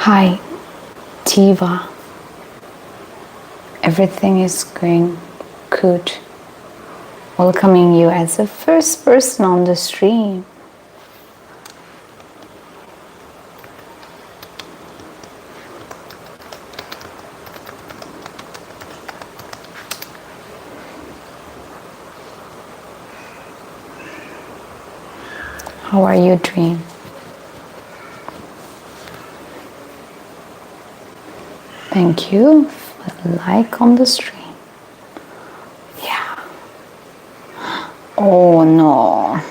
Hi, Diva. Everything is going good. Welcoming you as the first person on the stream. How are you doing? Thank you for the like on the stream. Yeah. Oh no.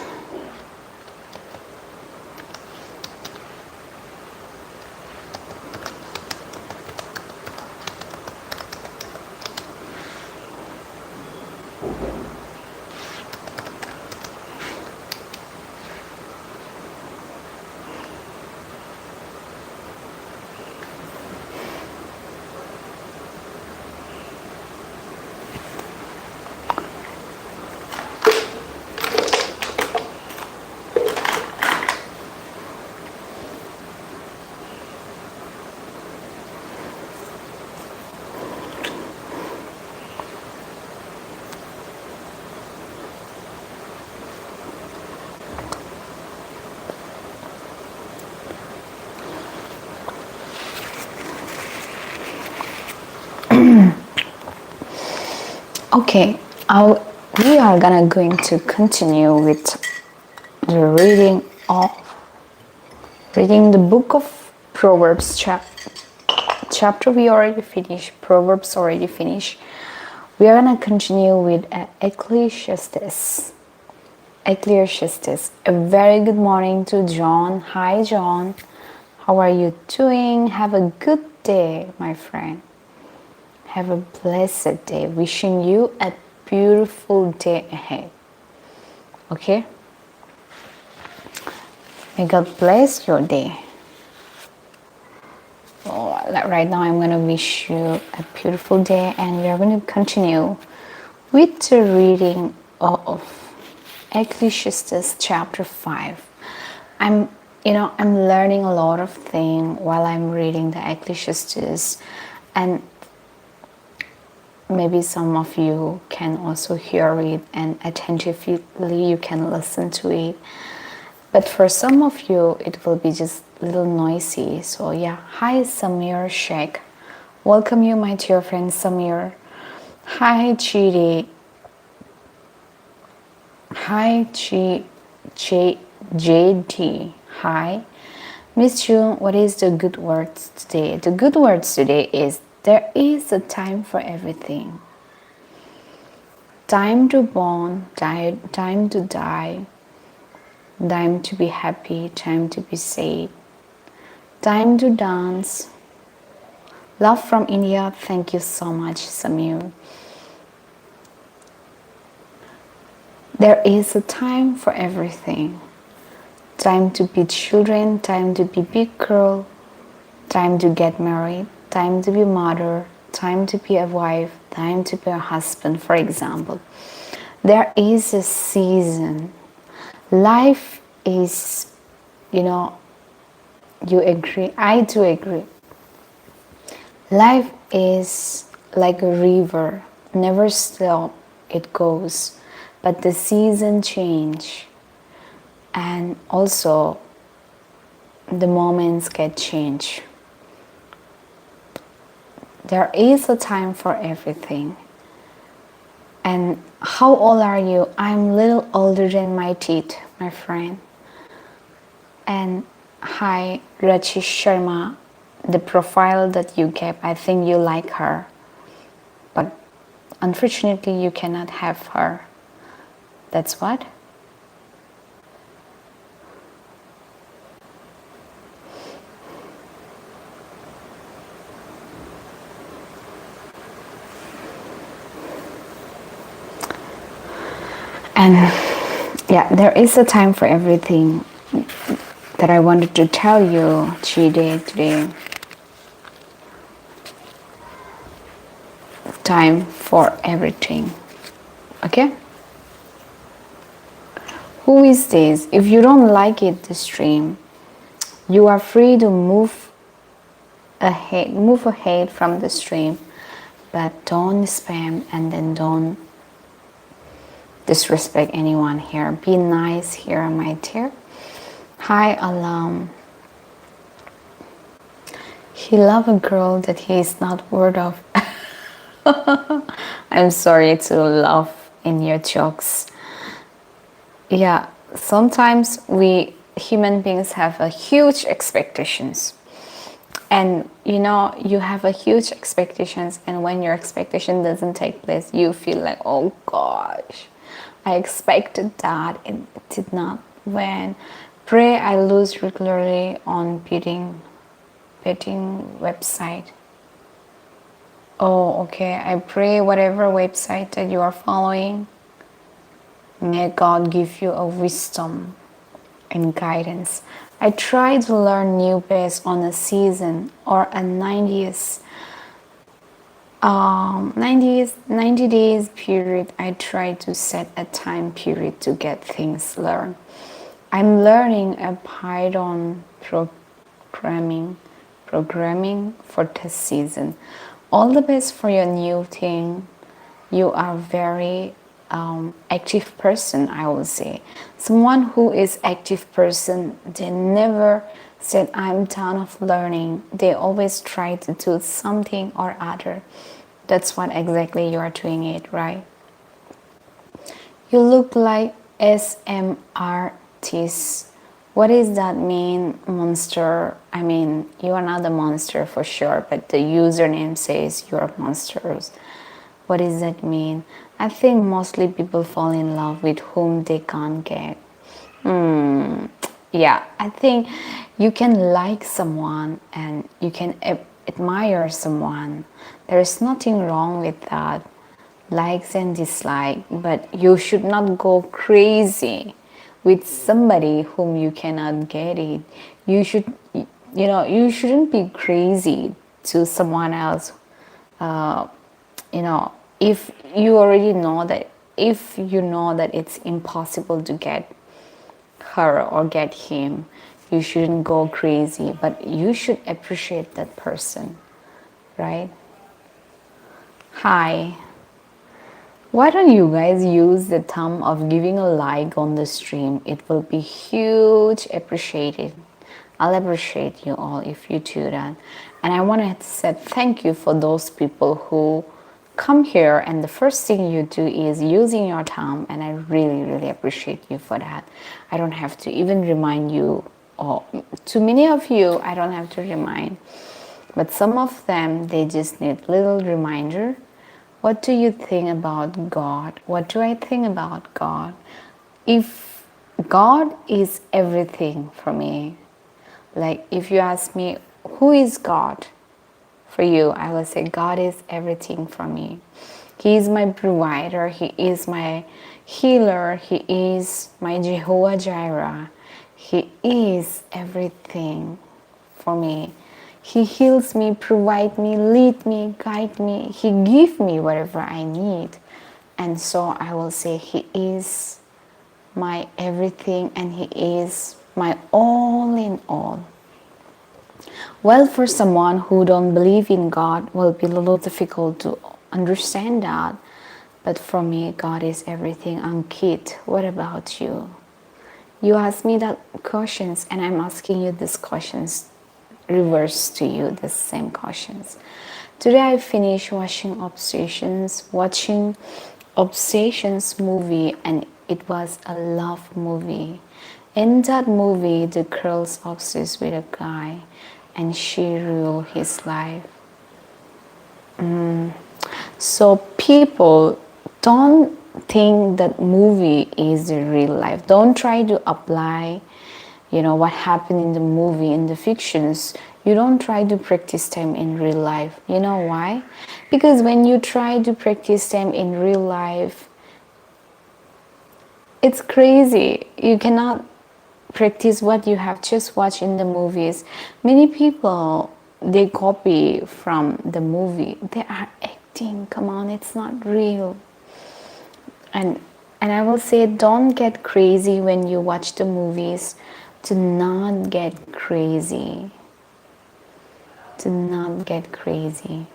Okay, we are going to continue with the reading the book of Proverbs chapter we already finished. Proverbs already finished. We are gonna continue with Ecclesiastes. Ecclesiastes. A very good morning to John. Hi, John. How are you doing? Have a good day, my friend. Have a blessed day. Wishing you a beautiful day ahead. Okay? May God bless your day. Oh, right now I'm going to wish you a beautiful day, and we are going to continue with the reading of Ecclesiastes chapter 5. I'm learning a lot of things while I'm reading the Ecclesiastes, and maybe some of you can also hear it and attentively you can listen to it. But for some of you, it will be just a little noisy. So yeah, hi Samir Sheikh. Welcome you, my dear friend Samir. Hi Chidi. Hi JD. Hi. Miss Jung, what is the good words today? The good words today is there is a time for everything. Time to born, time to die, time to be happy, time to be sad, time to dance. Love from India. Thank you so much, Samir. There is a time for everything. Time to be children, time to be big girl, time to get married, time to be mother, time to be a wife, time to be a husband, for example. There is a season. Life is, you agree, I do agree. Life is like a river, never stop, it goes, but the season change, and also the moments get changed. There is a time for everything. And how old are you? I'm a little older than my teeth, my friend. And hi, Rajesh Sharma. The profile that you gave, I think you like her. But unfortunately, you cannot have her. That's what? And yeah, there is a time for everything that I wanted to tell you today. Time for everything. Okay? Who is this? If you don't like it, the stream, you are free to move ahead, move ahead from the stream, but don't spam and then don't disrespect anyone here. Be nice here, my dear. Hi, Alam. He love a girl that he is not worth of. I'm sorry to laugh in your jokes. Yeah, sometimes we human beings have a huge expectations. And you know, you have a huge expectations, and when your expectation doesn't take place, you feel like, oh gosh, I expected that, it did not. When pray I lose regularly on betting website. Oh, okay. I pray whatever website that you are following, may God give you a wisdom and guidance. I try to learn new based on a season or a 90 days period. I try to set a time period to get things learned. I'm learning a Python programming for this season. All the best for your new thing. You are very active person, I will say. Someone who is active person, they never said I'm done of learning. They always try to do something or other. That's what exactly you are doing it, right? You look like SM artist. What does that mean, monster? I mean, you are not a monster for sure, but the username says you're monsters. What does that mean? I think mostly people fall in love with whom they can't get. Yeah, I think you can like someone and you can admire someone. There is nothing wrong with that. Likes and dislike, but you should not go crazy with somebody whom you cannot get it. You should, you shouldn't be crazy to someone else. If you already know that, if you know that it's impossible to get her or get him, you shouldn't go crazy, but you should appreciate that person, right? Hi. Why don't you guys use the thumb of giving a like on the stream? It will be huge appreciated. I'll appreciate you all if you do that. And I want to say thank you for those people who come here and the first thing you do is using your thumb, and I really, really appreciate you for that. I don't have to even remind you, or to many of you, I don't have to remind. But some of them, they just need little reminder. What do you think about God? What do I think about God? If God is everything for me, like if you ask me, who is God for you? I will say God is everything for me. He is my provider. He is my healer. He is my Jehovah Jireh. He is everything for me. He heals me, provide me, lead me, guide me. He give me whatever I need. And so I will say he is my everything and he is my all in all. Well, for someone who don't believe in God, will be a little difficult to understand that. But for me, God is everything. Ankit, what about you? You asked me that questions and I'm asking you these questions reverse to you the same questions. Today I finished watching Obsessions movie, and it was a love movie. In that movie, the girl's obsessed with a guy and she ruled his life. So people, don't think that movie is the real life. Don't try to apply what happened in the movie, in the fictions. You don't try to practice them in real life. You know why? Because when you try to practice them in real life, it's crazy. You cannot practice what you have just watched in the movies. Many people, they copy from the movie. They are acting. Come on, it's not real. And I will say, don't get crazy when you watch the movies. Do not get crazy. to not get crazy,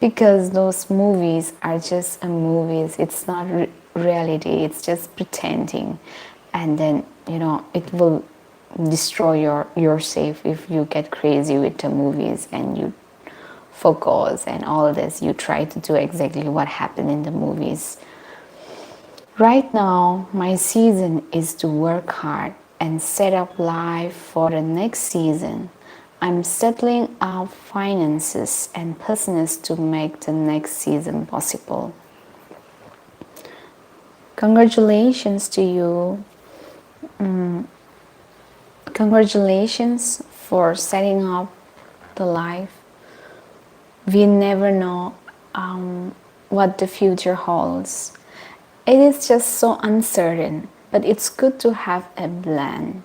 because those movies are just movies. It's not reality. It's just pretending, and then it will destroy yourself if you get crazy with the movies and you focus and all this. You try to do exactly what happened in the movies. Right now, my season is to work hard and set up life for the next season. I'm settling up finances and business to make the next season possible. Congratulations to you. Congratulations for setting up the life. We never know what the future holds. It is just so uncertain, but it's good to have a plan,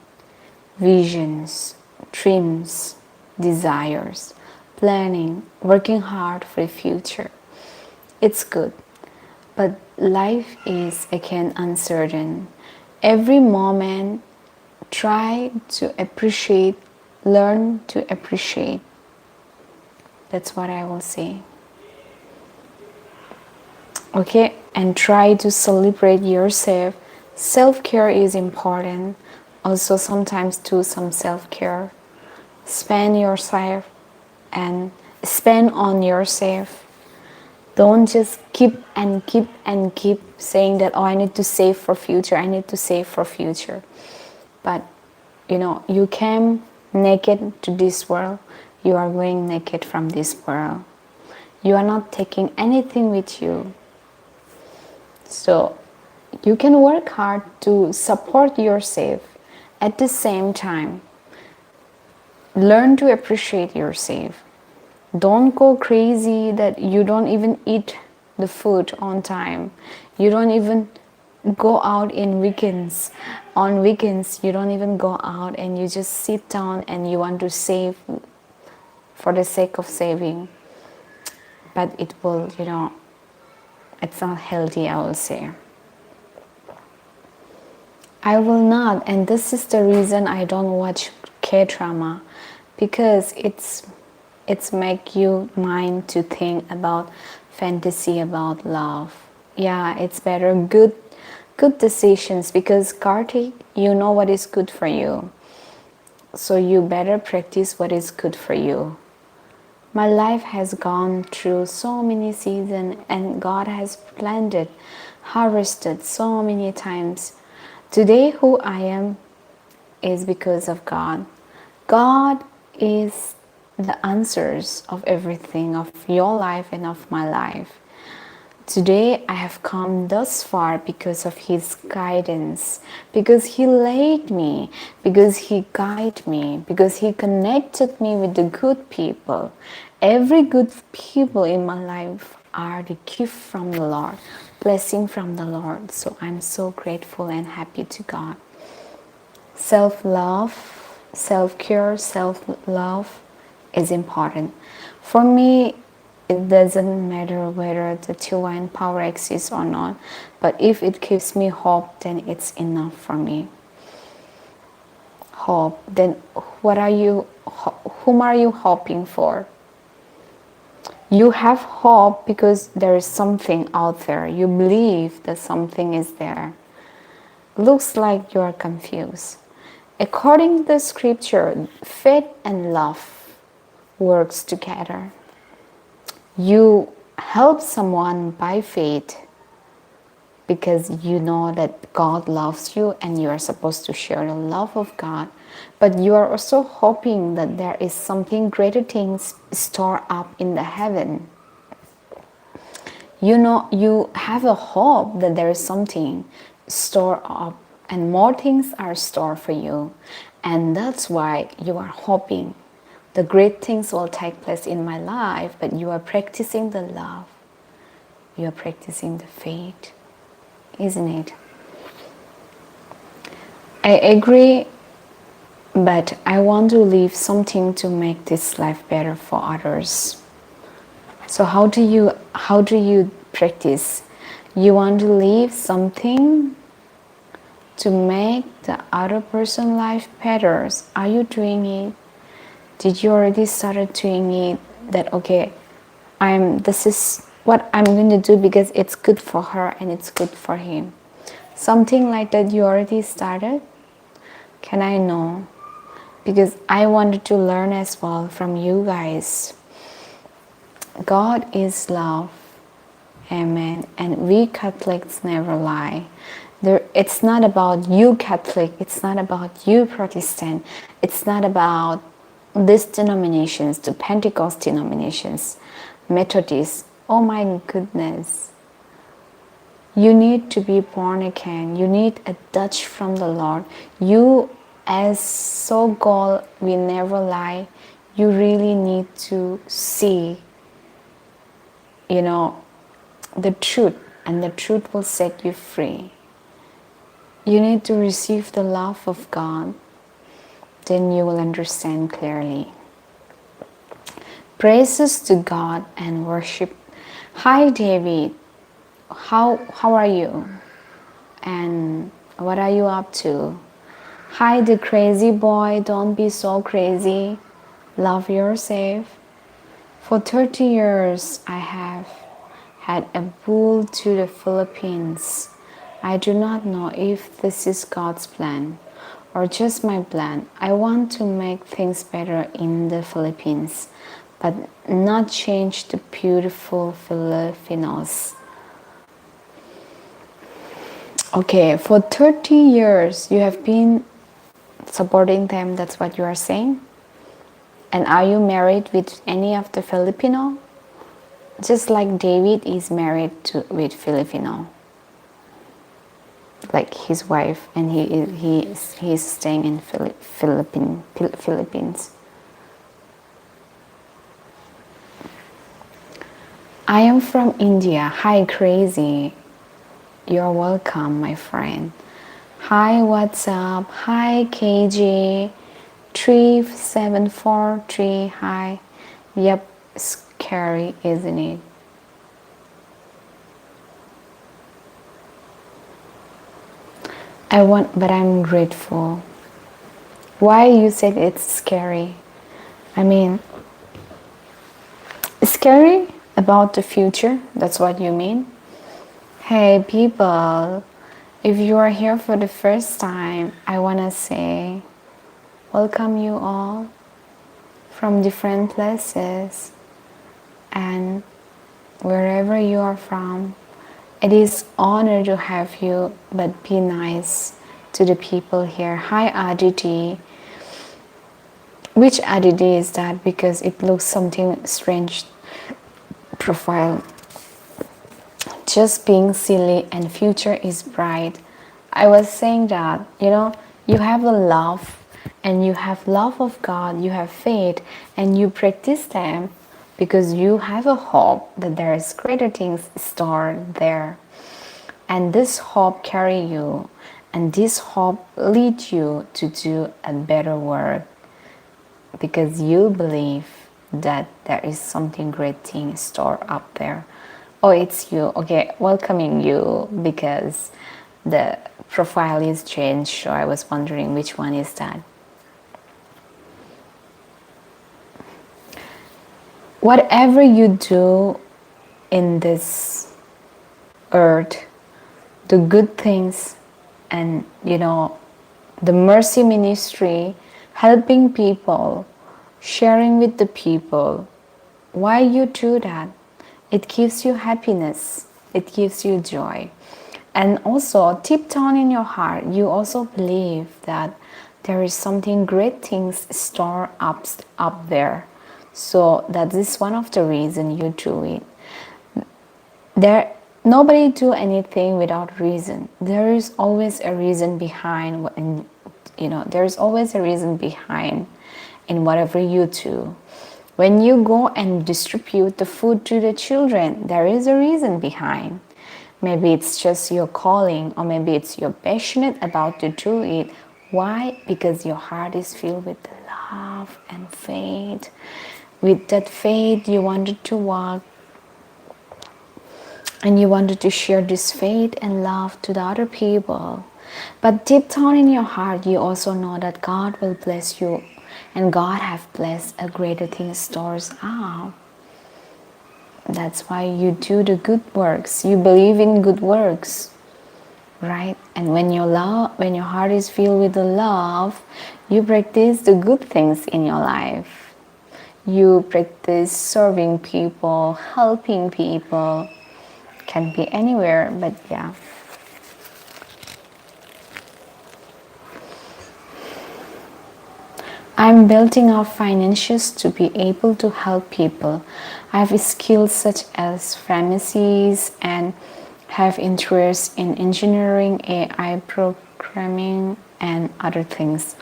visions, dreams, desires, planning, working hard for the future. It's good, but life is again uncertain. Every moment, try to appreciate, learn to appreciate. That's what I will say. Okay, and try to celebrate yourself. Self-care is important. Also, sometimes do some self-care. Spend yourself and spend on yourself. Don't just keep saying that, oh, I need to save for future. I need to save for future. But you came naked to this world. You are going naked from this world. You are not taking anything with you. So you can work hard to support yourself. At the same time, learn to appreciate yourself. Don't go crazy that you don't even eat the food on time. You don't even go out in weekends. On weekends, you don't even go out and you just sit down and you want to save for the sake of saving. But it will, it's not healthy, I will say. I will not, and this is the reason I don't watch K-drama, because it's make you mind to think about fantasy, about love. Yeah, it's better good decisions, because Kartik, you know what is good for you. So you better practice what is good for you. My life has gone through so many seasons, and God has planted, harvested so many times. Today, who I am is because of God. God is the answers of everything, of your life and of my life. Today, I have come thus far because of His guidance, because He led me, because He guided me, because He connected me with the good people. Every good people in my life are the gift from the Lord, blessing from the Lord. So I'm so grateful and happy to God. Self-love, self-care, self-love is important. For me, it doesn't matter whether the divine power exists or not, but if it gives me hope, then it's enough for me. Hope, then whom are you hoping for? You have hope because there is something out there. You believe that something is there. Looks like you are confused. According to the scripture, faith and love works together. You help someone by faith because you know that God loves you and you are supposed to share the love of God. But you are also hoping that there is something greater things stored up in the heaven. You have a hope that there is something stored up and more things are stored for you. And that's why you are hoping the great things will take place in my life, but you are practicing the love. You are practicing the faith, isn't it? I agree, but I want to leave something to make this life better for others. So how do you practice? You want to leave something to make the other person's life better. Are you doing it? Did you already started doing it that okay, this is what I'm going to do because it's good for her and it's good for him? Something like that you already started? Can I know? Because I wanted to learn as well from you guys. God is love. Amen. And we Catholics never lie. It's not about you Catholic, it's not about you Protestant, it's not about these denominations, the Pentecost denominations, Methodists. Oh my goodness. You need to be born again. You need a touch from the Lord. You, as so-called we never lie, you really need to see, the truth, and the truth will set you free. You need to receive the love of God, then you will understand clearly. Praises to God and worship. Hi David, how are you? And what are you up to? Hi the crazy boy, don't be so crazy. Love yourself. For 30 years I have had a bull to the Philippines. I do not know if this is God's plan or just my plan. I want to make things better in the Philippines, but not change the beautiful Filipinos. Okay, for 30 years you have been supporting them, that's what you are saying? And are you married with any of the Filipino? Just like David is married with Filipino, like his wife, and he is staying in Philippines. I am from India. Hi crazy. You're welcome, my friend. Hi, what's up? Hi KJ 3743. Hi. Yep, scary, isn't it? But I'm grateful. Why you said it's scary? I mean, scary about the future? That's what you mean? Hey people, if you are here for the first time, I want to say welcome you all from different places and wherever you are from. It is honor to have you, but be nice to the people here. Hi Aditi. Which Aditi is that? Because it looks something strange profile. Just being silly and future is bright. I was saying that, you have the love and you have love of God, you have faith and you practice them because you have a hope that there is greater things stored there. And this hope carry you and this hope lead you to do a better work because you believe that there is something great thing stored up there. Oh, it's you. Okay, welcoming you because the profile is changed, so I was wondering which one is that. Whatever you do in this earth, the good things and, the mercy ministry, helping people, sharing with the people, why you do that? It gives you happiness. It gives you joy. And also, deep down in your heart, you also believe that there is something great things stored up there. So that is one of the reasons you do it. Nobody do anything without reason. There is always a reason behind, there is always a reason behind in whatever you do. When you go and distribute the food to the children, there is a reason behind. Maybe it's just your calling, or maybe it's you're passionate about to do it. Why? Because your heart is filled with love and faith. With that faith, you wanted to walk and you wanted to share this faith and love to the other people. But deep down in your heart, you also know that God will bless you and God have blessed a greater thing stores up. That's why you do the good works. You believe in good works, right? And when when your heart is filled with the love, you practice the good things in your life. You practice serving people, helping people. Can be anywhere, but yeah. I'm building up finances to be able to help people. I have skills such as pharmacies and have interest in engineering, AI programming, and other things.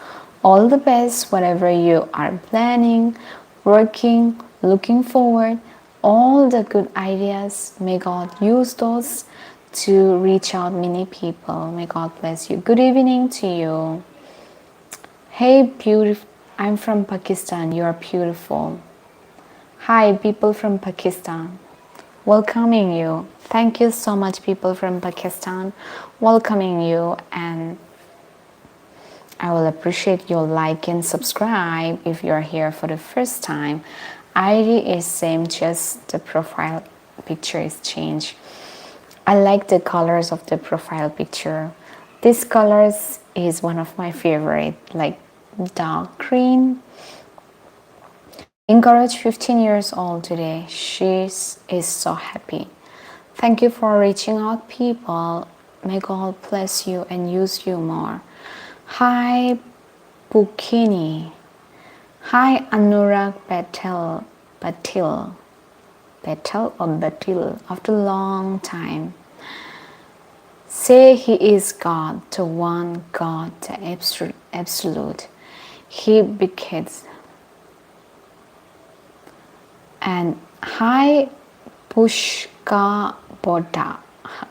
All the best, whatever you are planning, working, looking forward, all the good ideas. May God use those to reach out many people. May God bless you. Good evening to you. Hey, beautiful. I'm from Pakistan. You are beautiful. Hi, people from Pakistan. Welcoming you. Thank you so much, people from Pakistan. Welcoming you, and I will appreciate your like and subscribe if you are here for the first time. ID is same, just the profile picture is changed. I like the colors of the profile picture. This colors is one of my favorite, like dark green. Encourage 15 years old today. She is so happy. Thank you for reaching out, people. May God bless you and use you more. Hi, Bukini. Hi, Anurag Patel. Patil or Batil. After a long time. Say he is God, the one God, the absolute. He beckets. And hi, Pushka Boda.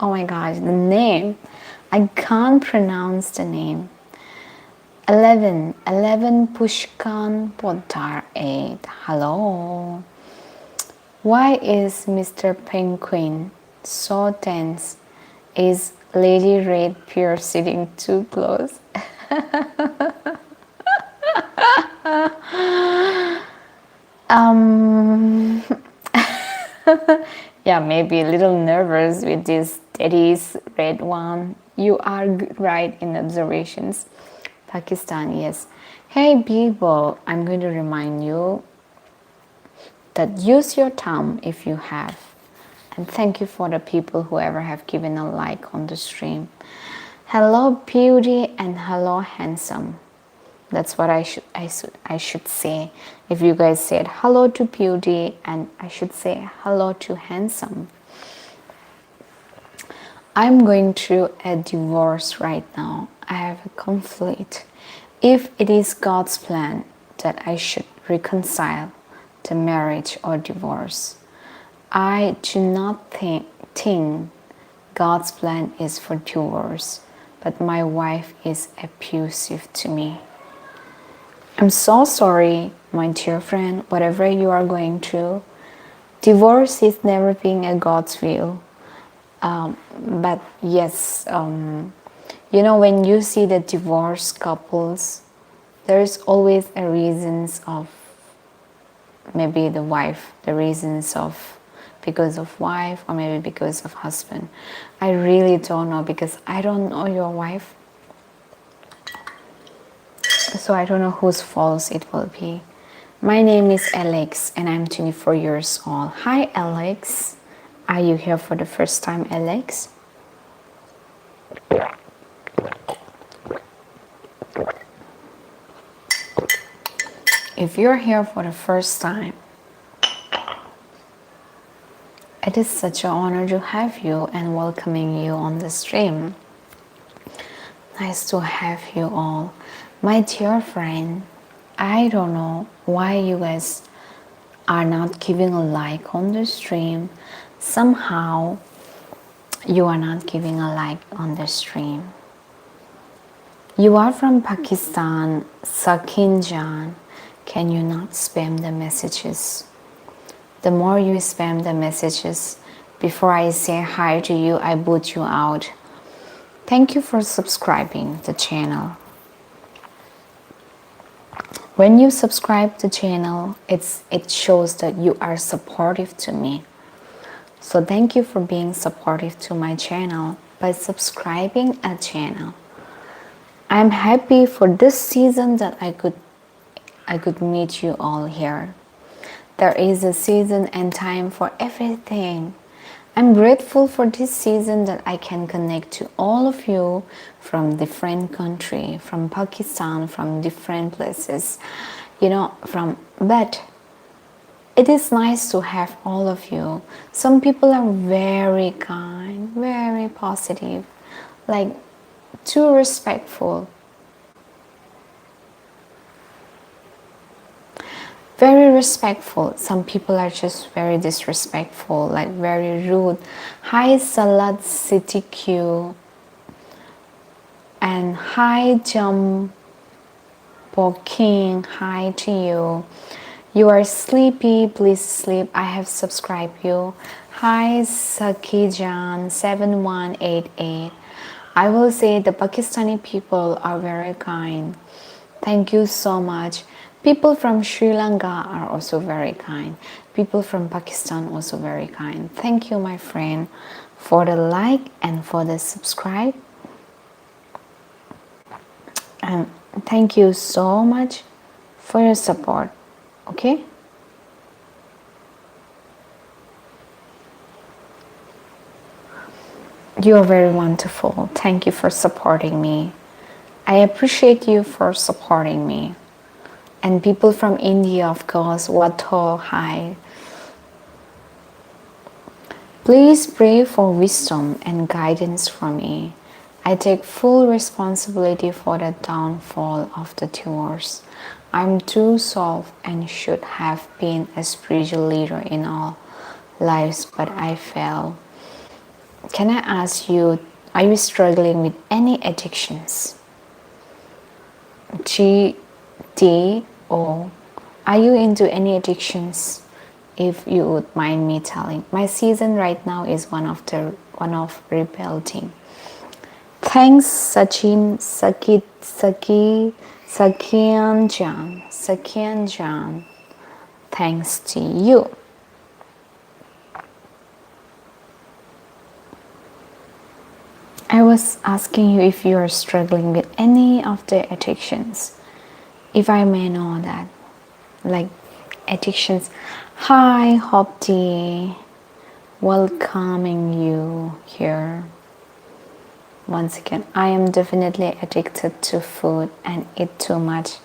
Oh my gosh, the name. I can't pronounce the name. 11 Pushkan Podar 8. Hello. Why is Mr. Penguin so tense? Is Lady Red Pure sitting too close? Yeah, maybe a little nervous with this daddy's red one. You are right in observations. Pakistan, yes. Hey people, I'm going to remind you that use your thumb if you have. And thank you for the people who ever have given a like on the stream. Hello beauty and hello handsome. That's what I should say. If you guys said hello to beauty, and I should say hello to handsome. I'm going through a divorce right now. I have a conflict. If it is God's plan that I should reconcile the marriage or divorce, I do not think God's plan is for divorce, but my wife is abusive to me. I'm so sorry, my dear friend, whatever you are going through. Divorce is never being a God's will. But yes, you know, when you see the divorced couples, there's always a reasons of maybe the wife, the reasons of because of wife or maybe because of husband. I really don't know because I don't know your wife. So I don't know whose fault it will be. My name is Alex and I'm 24 years old. Hi Alex. Are you here for the first time, Alex? If you're here for the first time, it is such an honor to have you and welcoming you on the stream. Nice to have you all. My dear friend, I don't know why you guys are not giving a like on the stream. Somehow you are not giving a like on the stream. You are from Pakistan, Sakin Jan. Can you not spam the messages? The more you spam the messages, before I say hi to you, I boot you out. Thank you for subscribing the channel. When you subscribe to the channel, it shows that you are supportive to me. So thank you for being supportive to my channel by subscribing a channel. I'm happy for this season that I could meet you all here. There is a season and time for everything. I'm grateful for this season that I can connect to all of you from different country, from Pakistan, from different places, but it is nice to have all of you. Some people are very kind, very positive, like too respectful. Very respectful. Some people are just very disrespectful, like very rude. Hi Salad City Q and hi Jump King. Hi to you. You are sleepy, please sleep. I have subscribed you. Hi Sakijan7188. I will say the Pakistani people are very kind. Thank you so much. People from Sri Lanka are also very kind. People from Pakistan also very kind. Thank you, my friend, for the like and for the subscribe. And thank you so much for your support. Okay? You are very wonderful. Thank you for supporting me. I appreciate you for supporting me. And people from India, of course, Wato, hi. Please pray for wisdom and guidance for me. I take full responsibility for the downfall of the divorce. I'm too soft and should have been a spiritual leader in all lives, but I fail. Can I ask you, are you struggling with any addictions? GTO, are you into any addictions? If you would mind me telling. My season right now is one of rebuilding. Thanks Sakian Jan. Thanks to you. I was asking you if you are struggling with any of the addictions. If I may know that. Like addictions. Hi Hopti. Welcoming you here. Once again, I am definitely addicted to food and eat too much.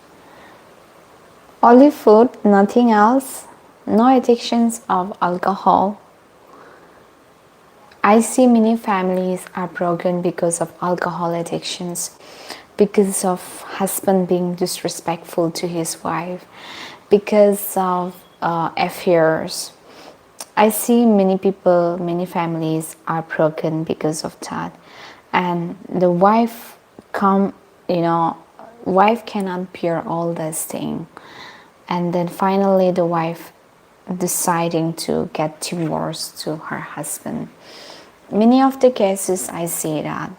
Only food, nothing else. No addictions of alcohol. I see many families are broken because of alcohol addictions, because of husband being disrespectful to his wife, because of affairs. I see many people, many families are broken because of that. And the wife wife cannot bear all this thing. And then finally the wife deciding to get divorced to her husband. Many of the cases I see that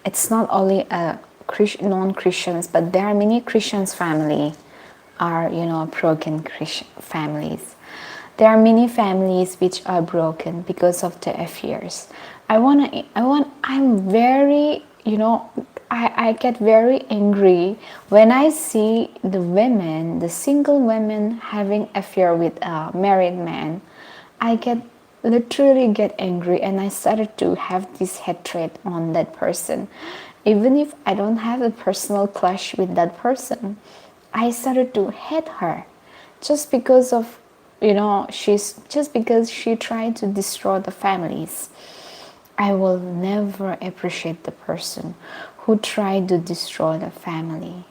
it's not only non-Christians, but there are many Christians family are broken Christian families. There are many families which are broken because of the affairs. I'm very I get very angry when I see the single women having affair with a married man. I literally get angry, and I started to have this hatred on that person. Even if I don't have a personal clash with that person, I started to hate her just because of because she tried to destroy the families. I will never appreciate the person who tried to destroy the family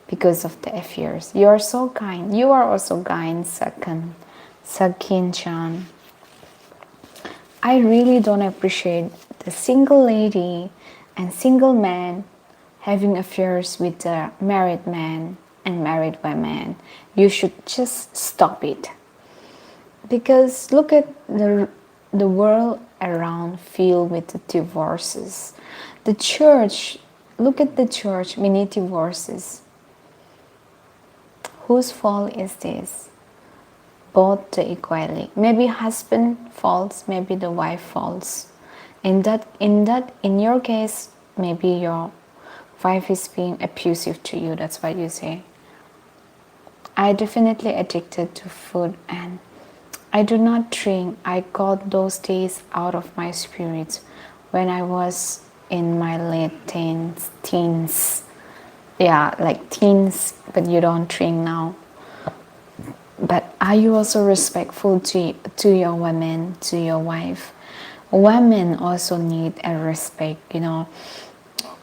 because of the affairs. You are so kind. You are also kind, Sakin-chan. I really don't appreciate the single lady and single man having affairs with the married man and married women. You should just stop it. Because look at the world around filled with the divorces. The church, look at the church, many divorces. whose fault is this? Both the equally. Maybe husband faults, maybe the wife faults. In your case, maybe your wife is being abusive to you. That's what you say. I definitely addicted to food and I do not drink. I got those days out of my spirit when I was in my late teens. Yeah, like teens, but you don't drink now. But are you also respectful to your women, to your wife? Women also need a respect, you know.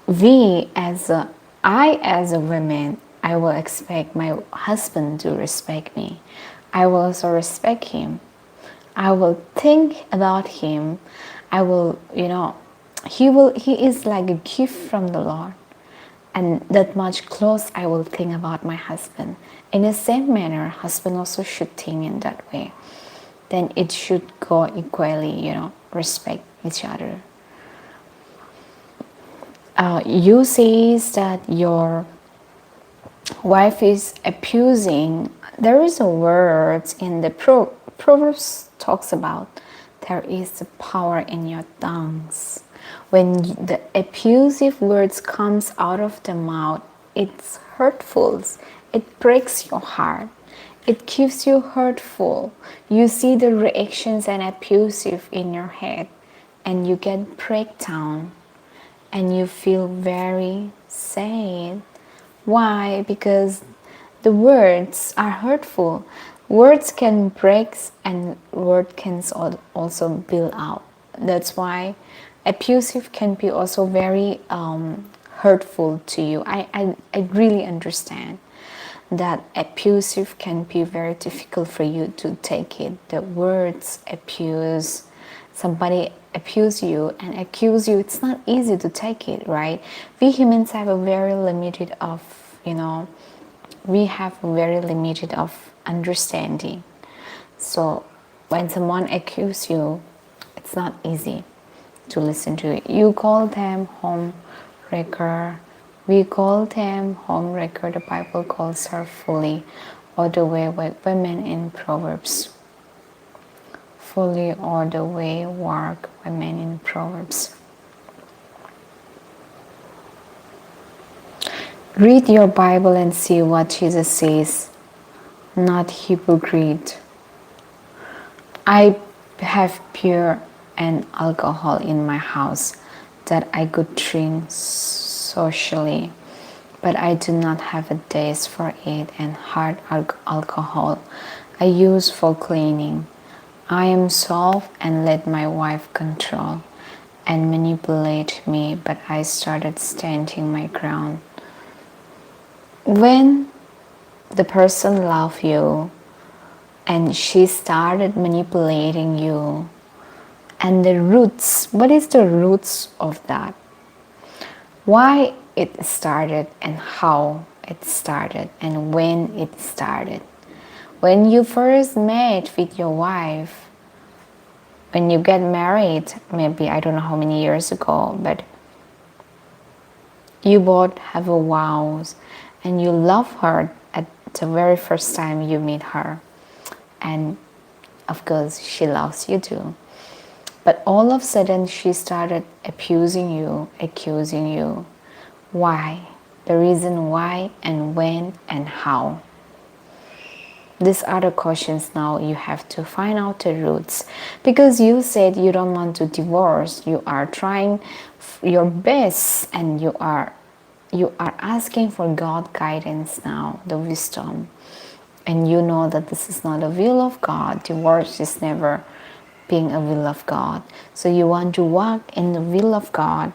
I as a woman, I will expect my husband to respect me. I will also respect him. I will think about him. I will, you know, he is like a gift from the Lord. And that much close I will think about my husband. In the same manner, husband also should think in that way. Then it should go equally, you know, respect each other. You says that your wife is abusing. There is a word in the Proverbs talks about there is the power in your tongues. When the abusive words comes out of the mouth, it's hurtful. It breaks your heart. It keeps you hurtful. You see the reactions and abusive in your head, and you get breakdown, and you feel very sad. Why? Because the words are hurtful. Words can break and words can also build out. That's why abusive can be also very hurtful to you. I really understand that abusive can be very difficult for you to take it. The words abuse, somebody abuse you and accuse you, it's not easy to take it, right? We humans have a very limited of, you know, we have a very limited of understanding. So when someone accuses you, it's not easy to listen to it. You call them home wrecker. We call them home wrecker. The Bible calls her fully, or the way women in Proverbs. Fully or the way work women in Proverbs. Read your Bible and see what Jesus says, not hypocrite. I have beer and alcohol in my house that I could drink socially, but I do not have a taste for it, and hard alcohol I use for cleaning. I am soft and let my wife control and manipulate me, but I started standing my ground. When the person loved you and she started manipulating you, and the roots, what is the roots of that? Why it started and how it started and when it started. When you first met with your wife, when you get married, maybe I don't know how many years ago, but you both have a vows and you love her at the very first time you meet her, and of course she loves you too. But all of a sudden she started abusing you, accusing you. Why? The reason why and when and how. These are the questions now you have to find out the roots. Because you said you don't want to divorce. You are trying your best and you are asking for God guidance now, the wisdom. And you know that this is not the will of God. Divorce is never being a will of God. So you want to walk in the will of God.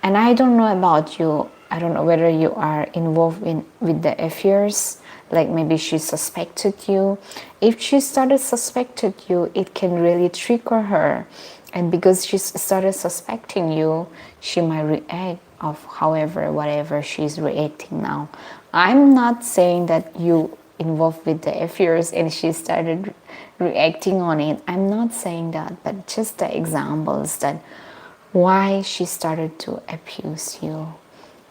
And I don't know about you. I don't know whether you are involved with the affairs. Like maybe she suspected you. If she started suspected you, it can really trigger her. And because she started suspecting you, she might react of however, whatever she's reacting now. I'm not saying that you involved with the affairs and she started reacting on it. I'm not saying that, but just the examples that why she started to abuse you.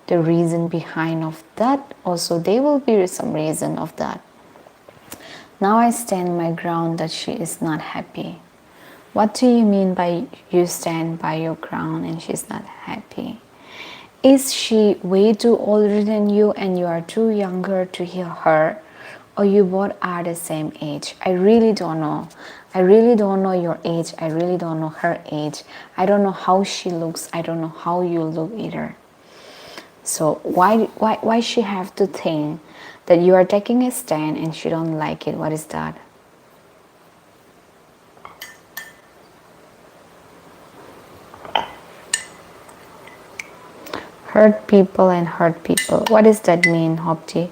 The reason behind of that, also there will be some reason of that. Now I stand my ground that she is not happy. What do you mean by you stand by your ground and she's not happy? Is she way too older than you and you are too younger to hear her? Or you both are the same age? I really don't know. I really don't know your age. I really don't know her age. I don't know how she looks. I don't know how you look either. So why she have to think that you are taking a stand and she don't like it? What is that? Hurt people and hurt people. What does that mean, Hopti?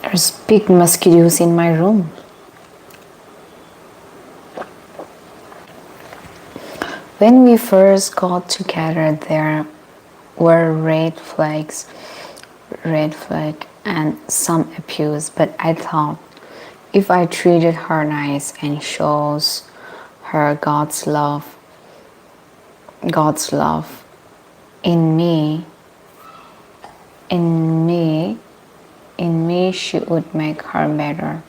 There's big mosquitoes in my room. When we first got together, there were red flag, and some abuse. But I thought, if I treated her nice and shows her God's love in me, she would make her better.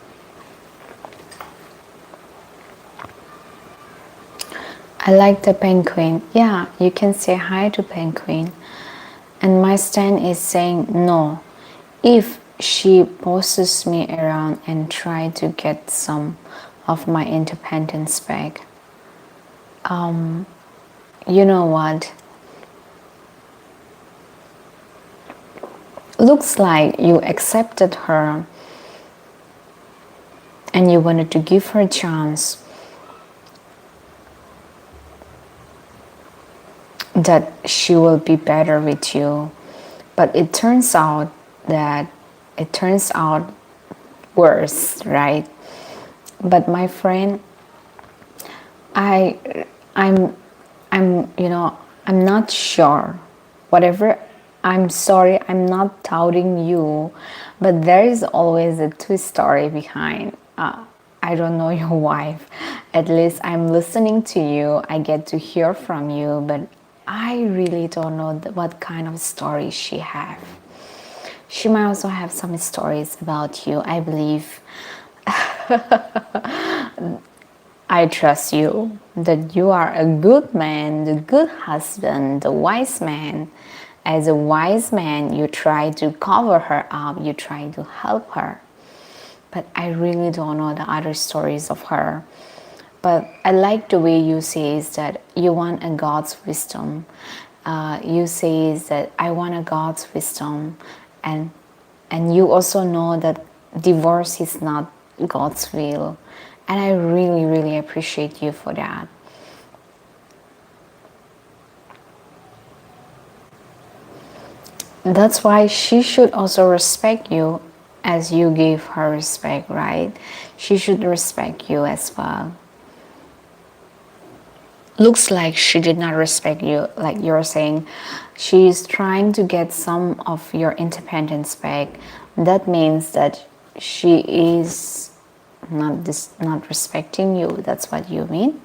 I like the penguin. Yeah, you can say hi to penguin. And my stand is saying no. If she bosses me around and try to get some of my independence back, you know what? Looks like you accepted her and you wanted to give her a chance that she will be better with you, but it turns out worse, right? But my friend, I'm not sure. Whatever, I'm sorry, I'm not doubting you, but there is always a twist story behind. I don't know your wife. At least I'm listening to you. I get to hear from you, but I really don't know what kind of story she have. She might also have some stories about you. I believe I trust you that you are a good man, the good husband, the wise man. As a wise man, you try to cover her up, you try to help her. But I really don't know the other stories of her. But I like the way you say is that you want a God's wisdom. You say is that I want a God's wisdom, and you also know that divorce is not God's will. And I really, really appreciate you for that. That's why she should also respect you as you gave her respect, right? She should respect you as well. Looks like she did not respect you, like you're saying. She's trying to get some of your independence back. That means that she is not respecting you. That's what you mean.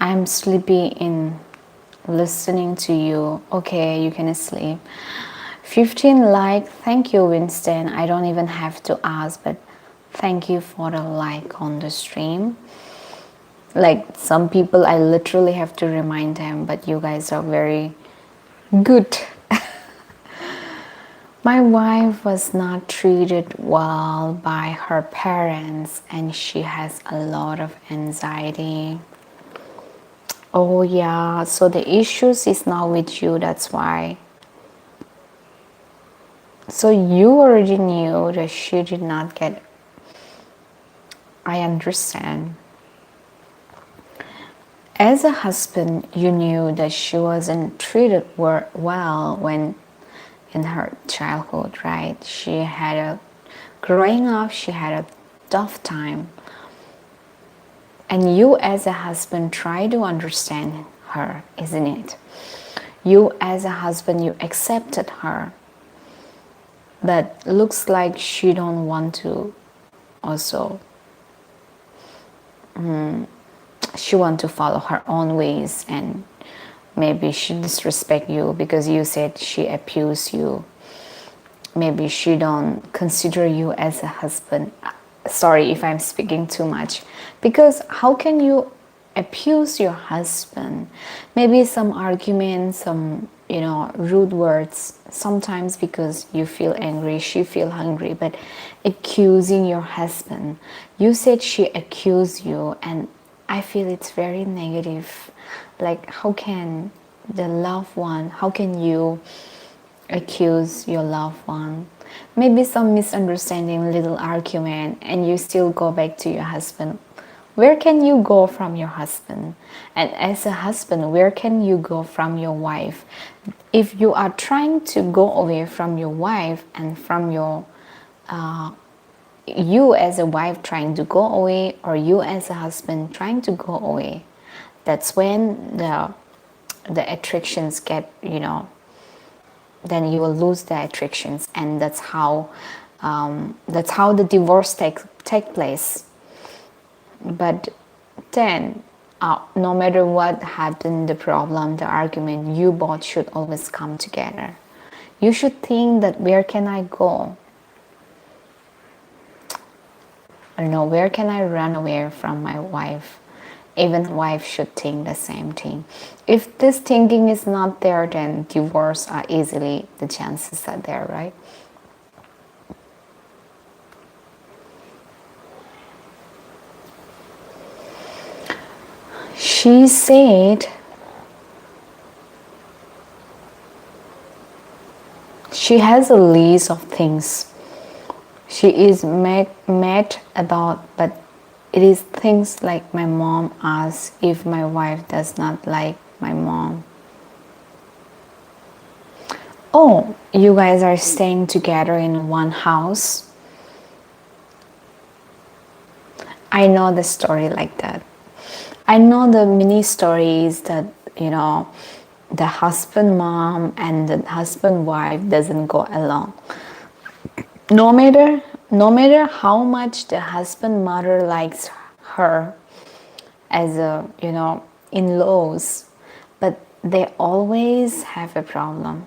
I'm sleepy in listening to you. Okay, you can sleep. 15 like. Thank you, Winston. I don't even have to ask, but thank you for the like on the stream. Like some people, I literally have to remind them, but you guys are very good. My wife was not treated well by her parents and she has a lot of anxiety. Oh yeah, so the issues is not with you, that's why. So you already knew that she did not get. I understand. As a husband, you knew that she wasn't treated well when in her childhood, right? Growing up, she had a tough time. And you as a husband try to understand her, isn't it? You as a husband, you accepted her, but looks like she don't want to also, she want to follow her own ways, and maybe she disrespect you because you said she abused you. Maybe she don't consider you as a husband. Sorry if I'm speaking too much, because how can you abuse your husband? Maybe some arguments, some rude words, sometimes because you feel angry, she feel hungry, but accusing your husband, you said she accused you, and I feel it's very negative. Like, how can the loved one, how can you accuse your loved one? Maybe some misunderstanding, little argument, and you still go back to your husband. Where can you go from your husband? And as a husband, where can you go from your wife? If you are trying to go away from your wife, and from your you as a wife trying to go away, or you as a husband trying to go away, that's when the attractions get, then you will lose the attractions, and that's how the divorce take place. But then, no matter what happened, the problem, the argument, you both should always come together. You should think that, where can I go? I don't know, where can I run away from my wife? Even wife should think the same thing. If this thinking is not there, then divorce are easily, the chances are there, right? She said she has a list of things she is mad about, but it is things like my mom asks if my wife does not like my mom. Oh, you guys are staying together in one house? I know the story like that. I know the mini stories that, the husband mom and the husband wife doesn't go along. No matter how much the husband mother likes her as a, in-laws, but they always have a problem.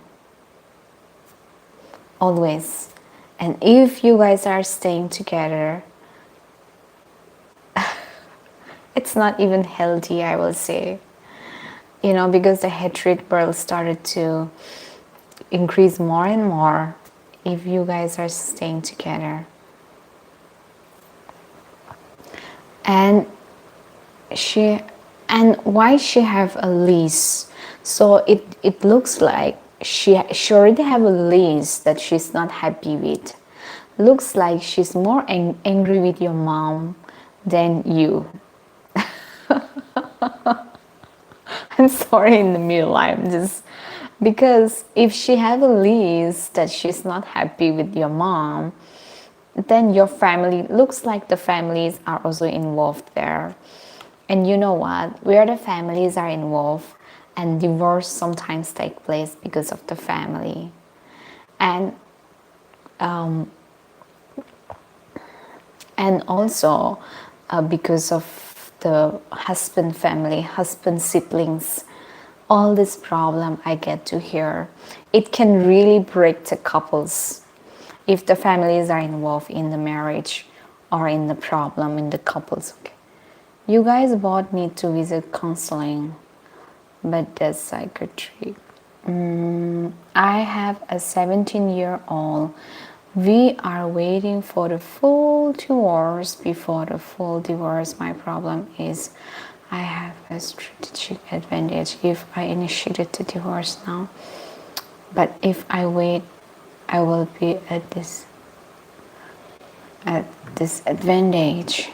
Always. And if you guys are staying together, it's not even healthy, I will say. Because the hatred will started to increase more and more if you guys are staying together. And why she have a lease? So it looks like she already have a lease that she's not happy with. Looks like she's more angry with your mom than you. I'm sorry in the middle, I'm just, because if she have a list that she's not happy with your mom, then your family, looks like the families are also involved there. And you know what, where the families are involved, and divorce sometimes take place because of the family. And also because of the husband family, husband siblings, all this problem I get to hear, it can really break the couples if the families are involved in the marriage or in the problem in the couples. Okay. You guys both need to visit counseling, but that's psychiatry. I have a 17-year-old. We are waiting for the full divorce. Before the full divorce, my problem is I have a strategic advantage if I initiated the divorce now. But if I wait, I will be at this disadvantage.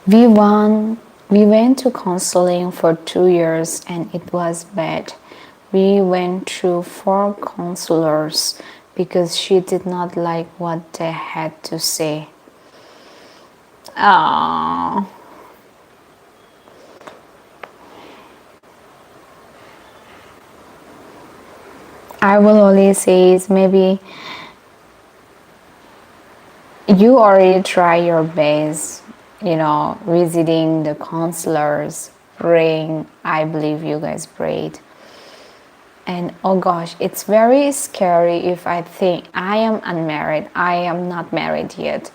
We went to counseling for 2 years and it was bad. We went through 4 counselors because she did not like what they had to say. Oh. I will only say is maybe you already try your best, visiting the counselors, praying. I believe you guys prayed. And oh gosh, it's very scary if I think I am unmarried. I am not married yet.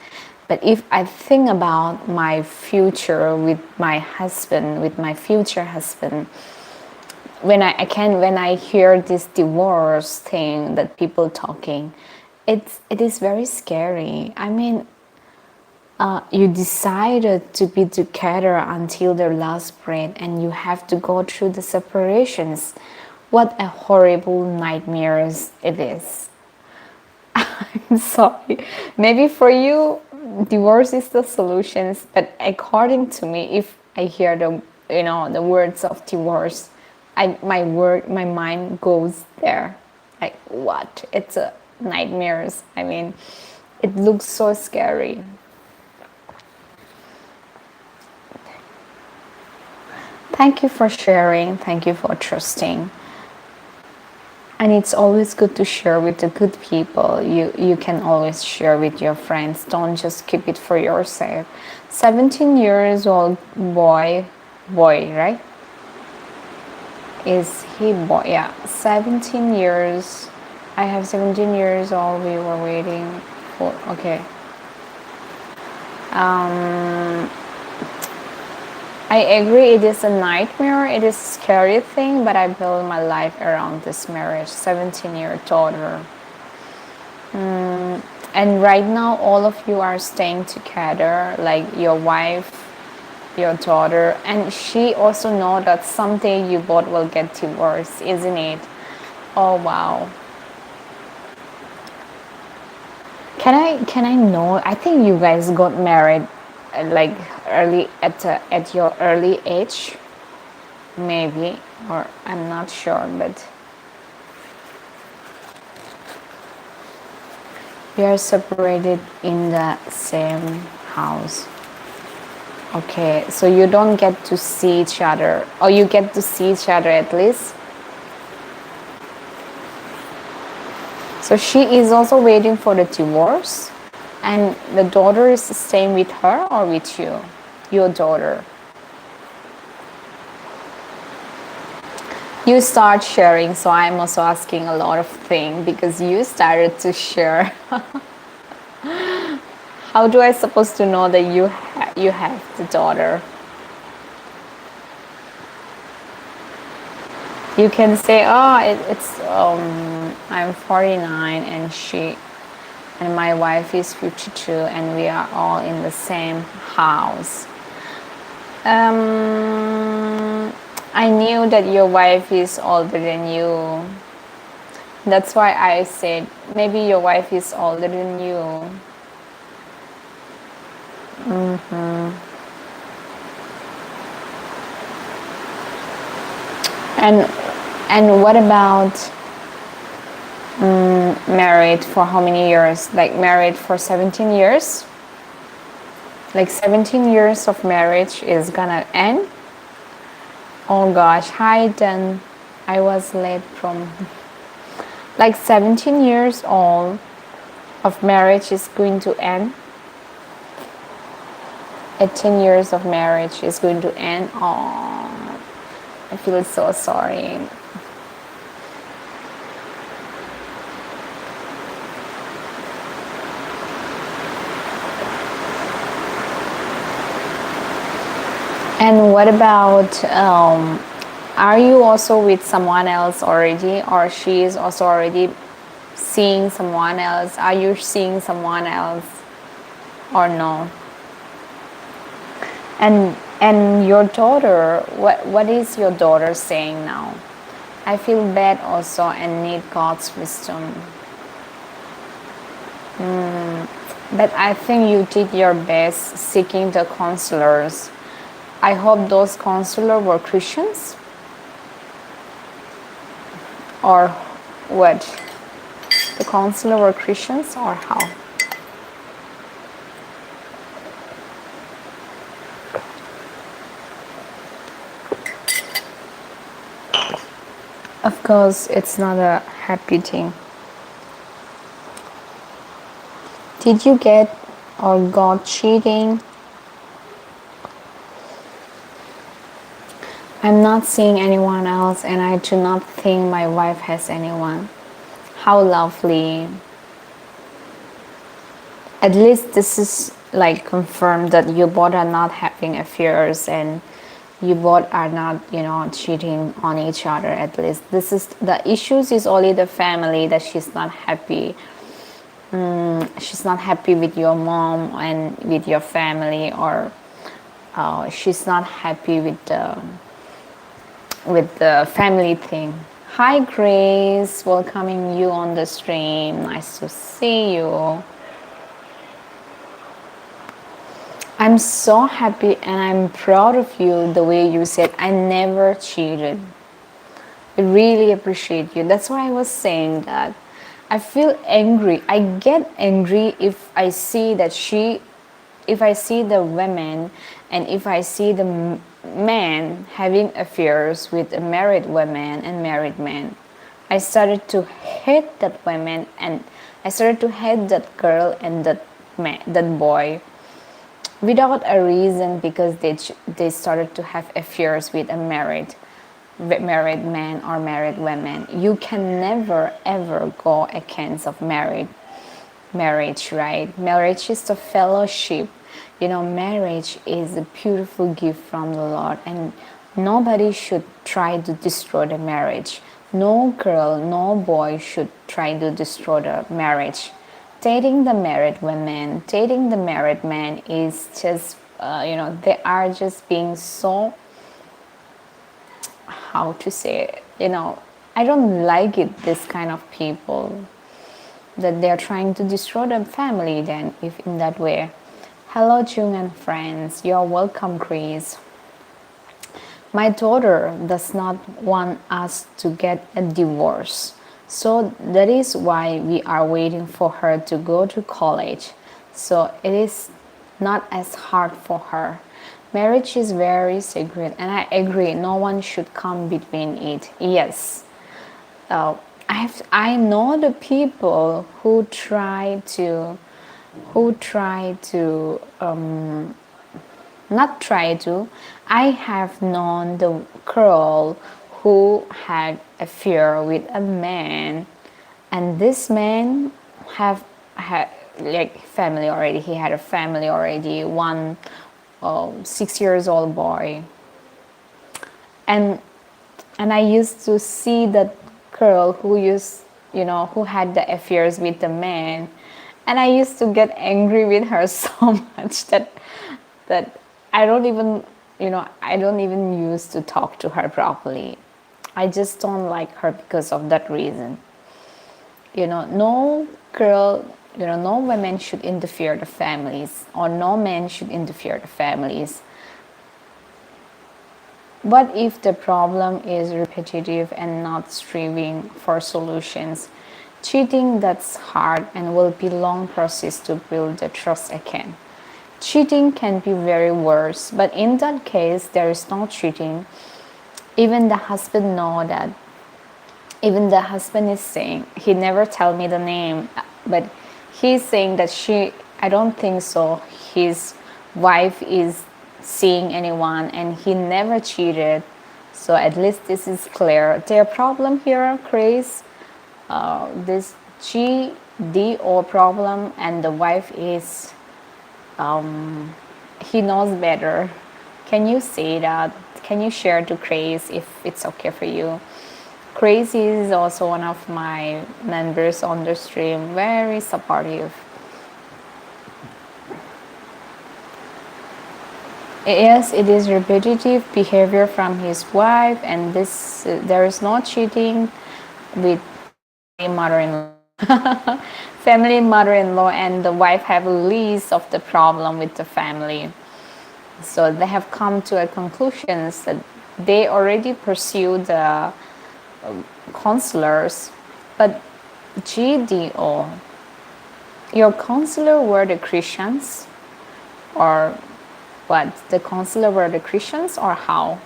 But if I think about my future with my husband, with my future husband, when I hear this divorce thing that people talking, it is very scary. I mean, you decided to be together until their last breath, and you have to go through the separations. What a horrible nightmares it is. I'm sorry. Maybe for you, divorce is the solutions, but according to me, if I hear the words of divorce, my mind goes there. Like what? It's a nightmares. I mean, it looks so scary. Thank you for sharing. Thank you for trusting. And it's always good to share with the good people. You can always share with your friends. Don't just keep it for yourself. 17 years old boy, right? Is he boy? Yeah, 17 years. I have 17 years old. We were waiting for. Okay. I agree, it is a nightmare, it is a scary thing, but I build my life around this marriage. 17-year daughter. And right now, all of you are staying together, like your wife, your daughter, and she also know that someday you both will get divorced, isn't it? Oh wow. Can I know? I think you guys got married like early at your early age, maybe, or I'm not sure, but we are separated in the same house. Okay, so you don't get to see each other, or you get to see each other at least. So she is also waiting for the divorce, and the daughter is staying with her or with you, your daughter. You start sharing, so I'm also asking a lot of things because you started to share. How do I supposed to know that you have the daughter? You can say, oh, it's I'm 49 and my wife is 52 and we are all in the same house. I knew that your wife is older than you. That's why I said maybe your wife is older than you. And what about married for how many years? Like married for 17 years? Like 17 years of marriage is gonna end? Oh gosh, hi then. I was late from like 17 years old of marriage is going to end. 18 years of marriage is going to end. Oh, I feel so sorry. And what about, are you also with someone else already, or she is also already seeing someone else? Are you seeing someone else or no? And your daughter, what is your daughter saying now? I feel bad also and need God's wisdom. But I think you did your best seeking the counselors. I hope those counselors were Christians. Or what? The counselor were Christians or how? Of course, it's not a happy thing. Did you get or got cheating? I'm not seeing anyone else, and I do not think my wife has anyone. How lovely. At least this is like confirmed that you both are not having affairs and you both are not, cheating on each other. At least this is the issues is only the family that she's not happy. She's not happy with your mom and with your family, or she's not happy with the family thing. Hi Grace, welcoming you on the stream. Nice to see you. I'm so happy and I'm proud of you the way you said I never cheated. I really appreciate you. That's why I was saying that. I feel angry. I get angry if I see the women, and if I see the men having affairs with married women and married men. I started to hate that woman, and I started to hate that girl and that boy without a reason, because they started to have affairs with a married man or married women. You can never ever go against of marriage, right? Marriage is a fellowship. Marriage is a beautiful gift from the Lord, and nobody should try to destroy the marriage. No girl, no boy should try to destroy the marriage. Dating the married women, dating the married man is just, they are just being so, how to say it, I don't like it, this kind of people, that they're trying to destroy the family then, if in that way. Hello, Jung and friends. You're welcome, Chris. My daughter does not want us to get a divorce. So that is why we are waiting for her to go to college. So it is not as hard for her. Marriage is very sacred, and I agree, no one should come between it. Yes. I know the people who try to not try to. I have known the girl who had affair with a man, and this man had like family already. He had a family already. One 6 years old boy, and I used to see that girl who had the affairs with the man, and I used to get angry with her so much that I don't even use to talk to her properly. I just don't like her because of that reason. No girl, no women should interfere the families, or no man should interfere the families. But if the problem is repetitive and not striving for solutions, cheating, that's hard and will be long process to build the trust again. Cheating can be very worse, but in that case, there is no cheating. Even the husband know that. Even the husband is saying, he never tell me the name, but he's saying that I don't think so, his wife is seeing anyone and he never cheated. So at least this is clear. Their problem here, Chris, this GDO problem, and the wife is, he knows better. Can you say that? Can you share to Grace if it's okay for you? Grace is also one of my members on the stream, very supportive. Yes, it is repetitive behavior from his wife, and this there is no cheating with mother-in-law. Family mother-in-law and the wife have a list of the problem with the family. So they have come to a conclusion that they already pursue the counselors, but GDO, your counselor were the Christians, or what? The counselor were the Christians, or how?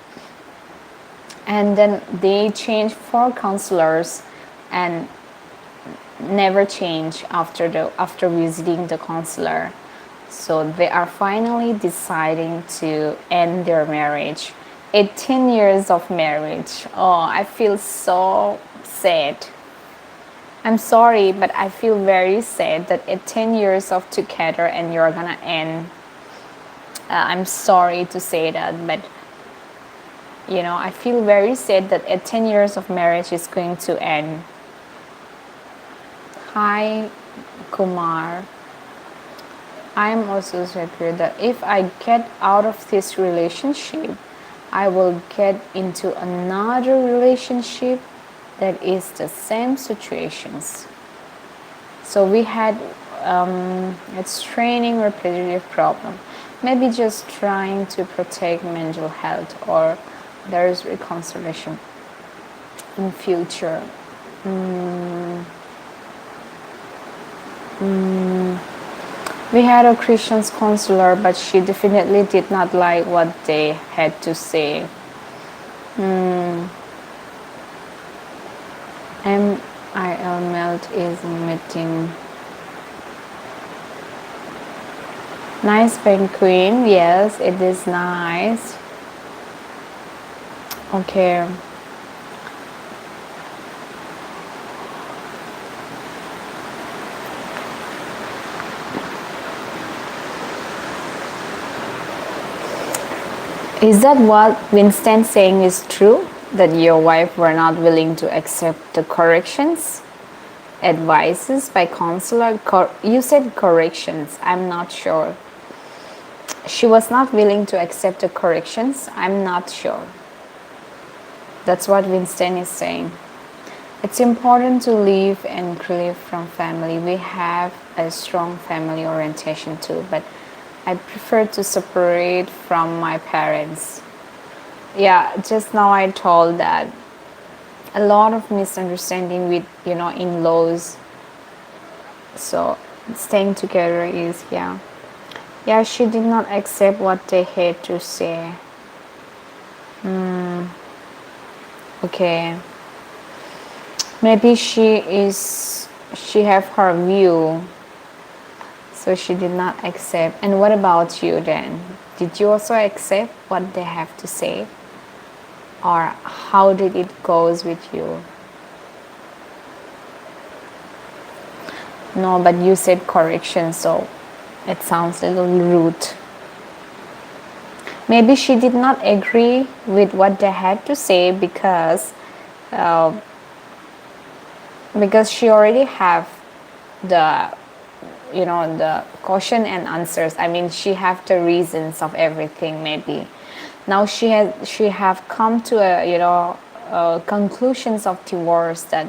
and then they changed 4 counselors and never change after visiting the counselor. So they are finally deciding to end their marriage. 18 years of marriage. Oh, I feel so sad. I'm sorry, but I feel very sad that 18 years of together and you're gonna end. I'm sorry to say that, but you know, I feel very sad that 18 years of marriage is going to end. Hi, Kumar. I am also secure that if I get out of this relationship, I will get into another relationship that is the same situations. So we had it's training repetitive problem. Maybe just trying to protect mental health, or there is reconciliation in future. We had a Christian counselor, but she definitely did not like what they had to say. MIL melt is meeting. Nice penguin, yes, it is nice. Okay. Is that what Winston's saying is true? That your wife were not willing to accept the corrections? Advices by counselor? You said corrections. I'm not sure. She was not willing to accept the corrections? I'm not sure. That's what Winston is saying. It's important to live and live from family. We have a strong family orientation too, but I prefer to separate from my parents. Yeah, just now I told that a lot of misunderstanding with, you know, in-laws. So staying together is, yeah. Yeah, she did not accept what they had to say. Okay. Maybe she have her view. So she did not accept. And what about you then? Did you also accept what they have to say? Or how did it goes with you? No, but you said correction, so it sounds a little rude. Maybe she did not agree with what they had to say because she already have the, you know, the question and answers. I mean, she have the reasons of everything. Maybe now she have come to a, you know, conclusions of divorce that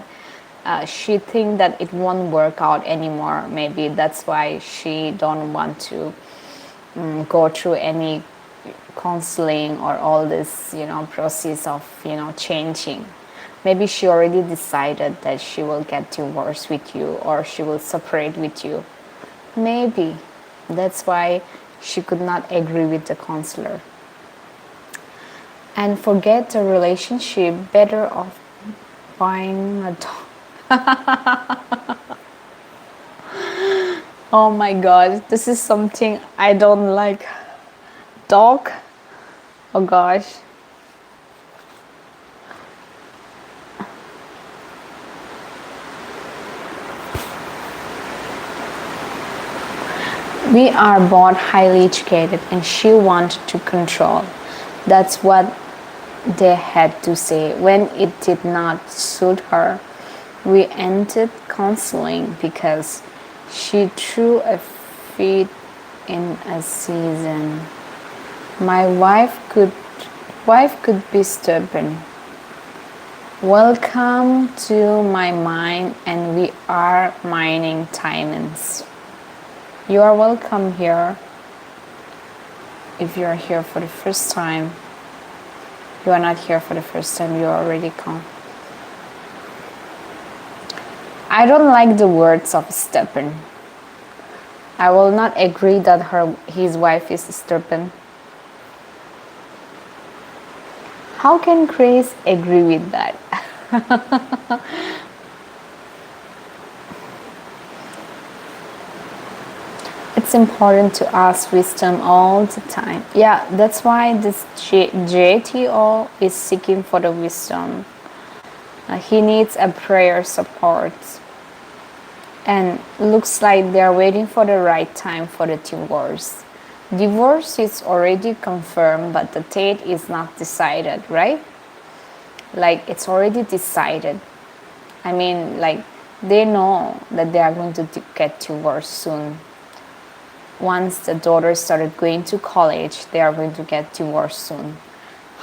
she think that it won't work out anymore. Maybe that's why she don't want to go through any counseling or all this, you know, process of, you know, changing. Maybe she already decided that she will get divorced with you or she will separate with you. Maybe that's why she could not agree with the counselor. And forget the relationship, better off buying a dog. Oh my god, this is something I don't like. Dog? Oh gosh. We are both highly educated and she wanted to control. That's what they had to say. When it did not suit her, we ended counseling because she threw a fit in a season. My wife could be stubborn. Welcome to my mind, and we are mining diamonds. You are welcome here. If you are here for the first time, you are not here for the first time, you already come. I don't like the words of stubborn. I will not agree that his wife is stubborn. How can Grace agree with that? It's important to ask wisdom all the time. Yeah, that's why this JTO is seeking for the wisdom. He needs a prayer support. And looks like they're waiting for the right time for the divorce. Divorce is already confirmed, but the date is not decided, right? Like it's already decided. I mean, like they know that they are going to get divorced soon. Once the daughter started going to college, they are going to get divorced soon.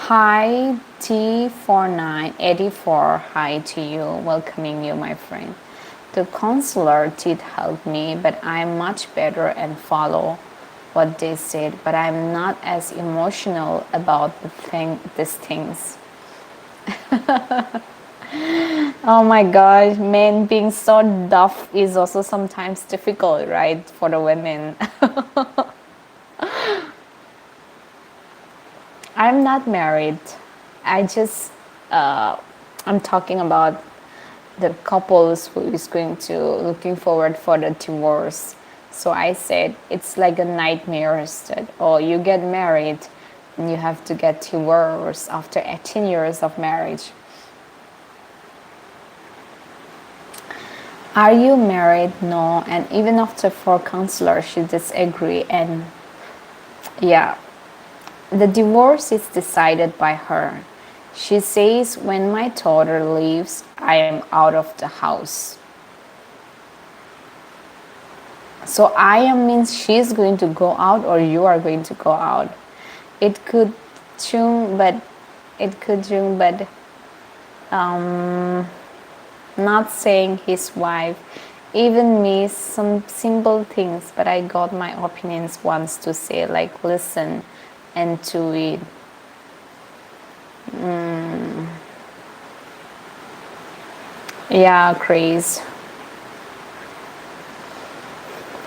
Hi T4984, hi to you, welcoming you, my friend. The counselor did help me, but I'm much better and follow what they said, but I'm not as emotional about these things. Oh my gosh, men being so tough is also sometimes difficult, right, for the women. I'm not married. I just, I'm talking about the couples who is going to looking forward for the divorce. So I said it's like a nightmare that, oh, you get married and you have to get divorced after 18 years of marriage. Are you married? No. And even after 4 counselors, she disagree. And yeah, the divorce is decided by her. She says, when my daughter leaves, I am out of the house. So I am means she's going to go out or you are going to go out. It could jung, but not saying his wife, even me, some simple things, but I got my opinions once to say, like, listen and do it. Yeah, Grace.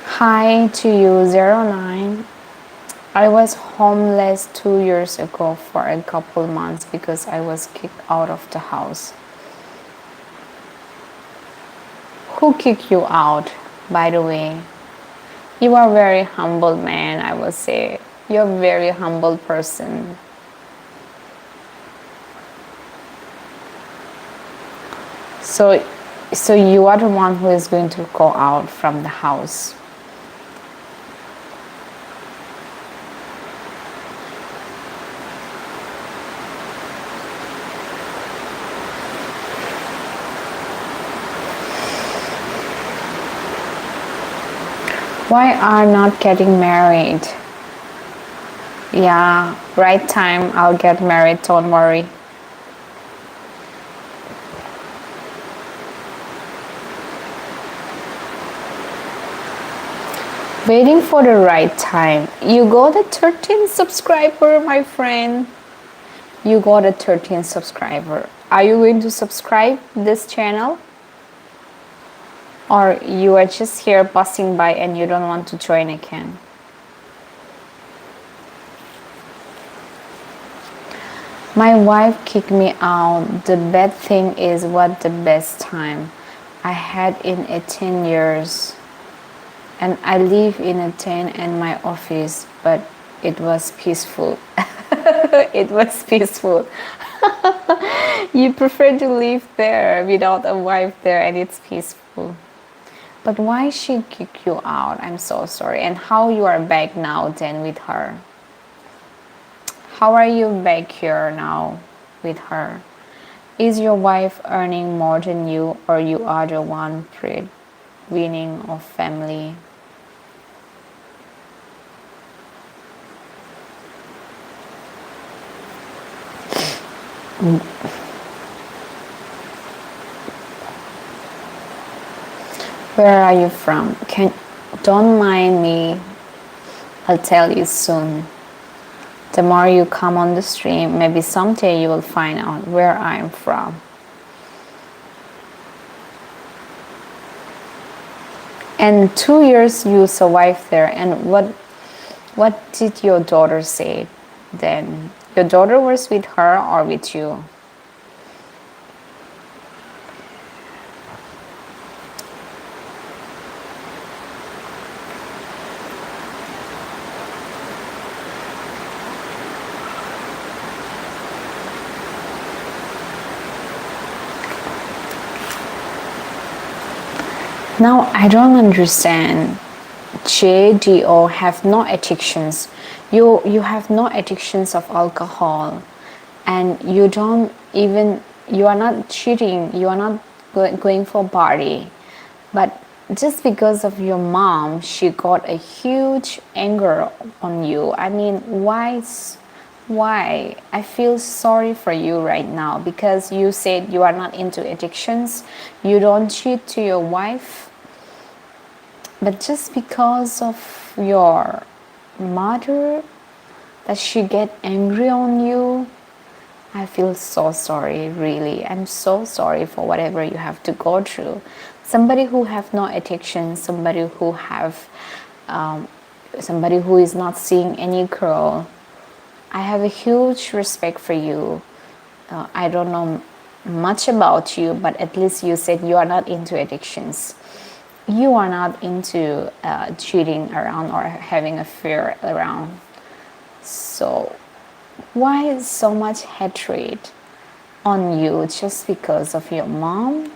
Hi to you, 09. I was homeless 2 years ago for a couple months because I was kicked out of the house. Who kicked you out, by the way? You are a very humble man, I would say. You're a very humble person. So you are the one who is going to go out from the house. Why are not getting married? Yeah, right time, I'll get married, don't worry. Waiting for the right time. You got a 13 subscriber, my friend. You got a 13 subscriber. Are you going to subscribe this channel? Or you are just here passing by and you don't want to join again? My wife kicked me out. The bad thing is what the best time I had in 18 years. And I live in a tent and my office, but it was peaceful. It was peaceful. You prefer to live there without a wife there and it's peaceful. But why she kicked you out? I'm so sorry. And how you are back now then with her? How are you back here now with her? Is your wife earning more than you, or you are the one breadwinning of family? Where are you from? Don't mind me. I'll tell you soon. The more you come on the stream, maybe someday you will find out where I'm from. And 2 years you survived there. And what did your daughter say? then your daughter was with her or with you? Now I don't understand. JDO have no addictions. You have no addictions of alcohol, and you don't even, you are not cheating, you are not going for party, but just because of your mom, she got a huge anger on you. I mean, why? I feel sorry for you right now, because you said you are not into addictions, you don't cheat to your wife, but just because of your mother, that she get angry on you. I feel so sorry, really. I'm so sorry for whatever you have to go through. Somebody who have no addiction, somebody who have somebody who is not seeing any girl, I have a huge respect for you. I don't know much about you, but at least you said you are not into addictions. You are not into cheating around or having a affair around. So why so much hatred on you just because of your mom?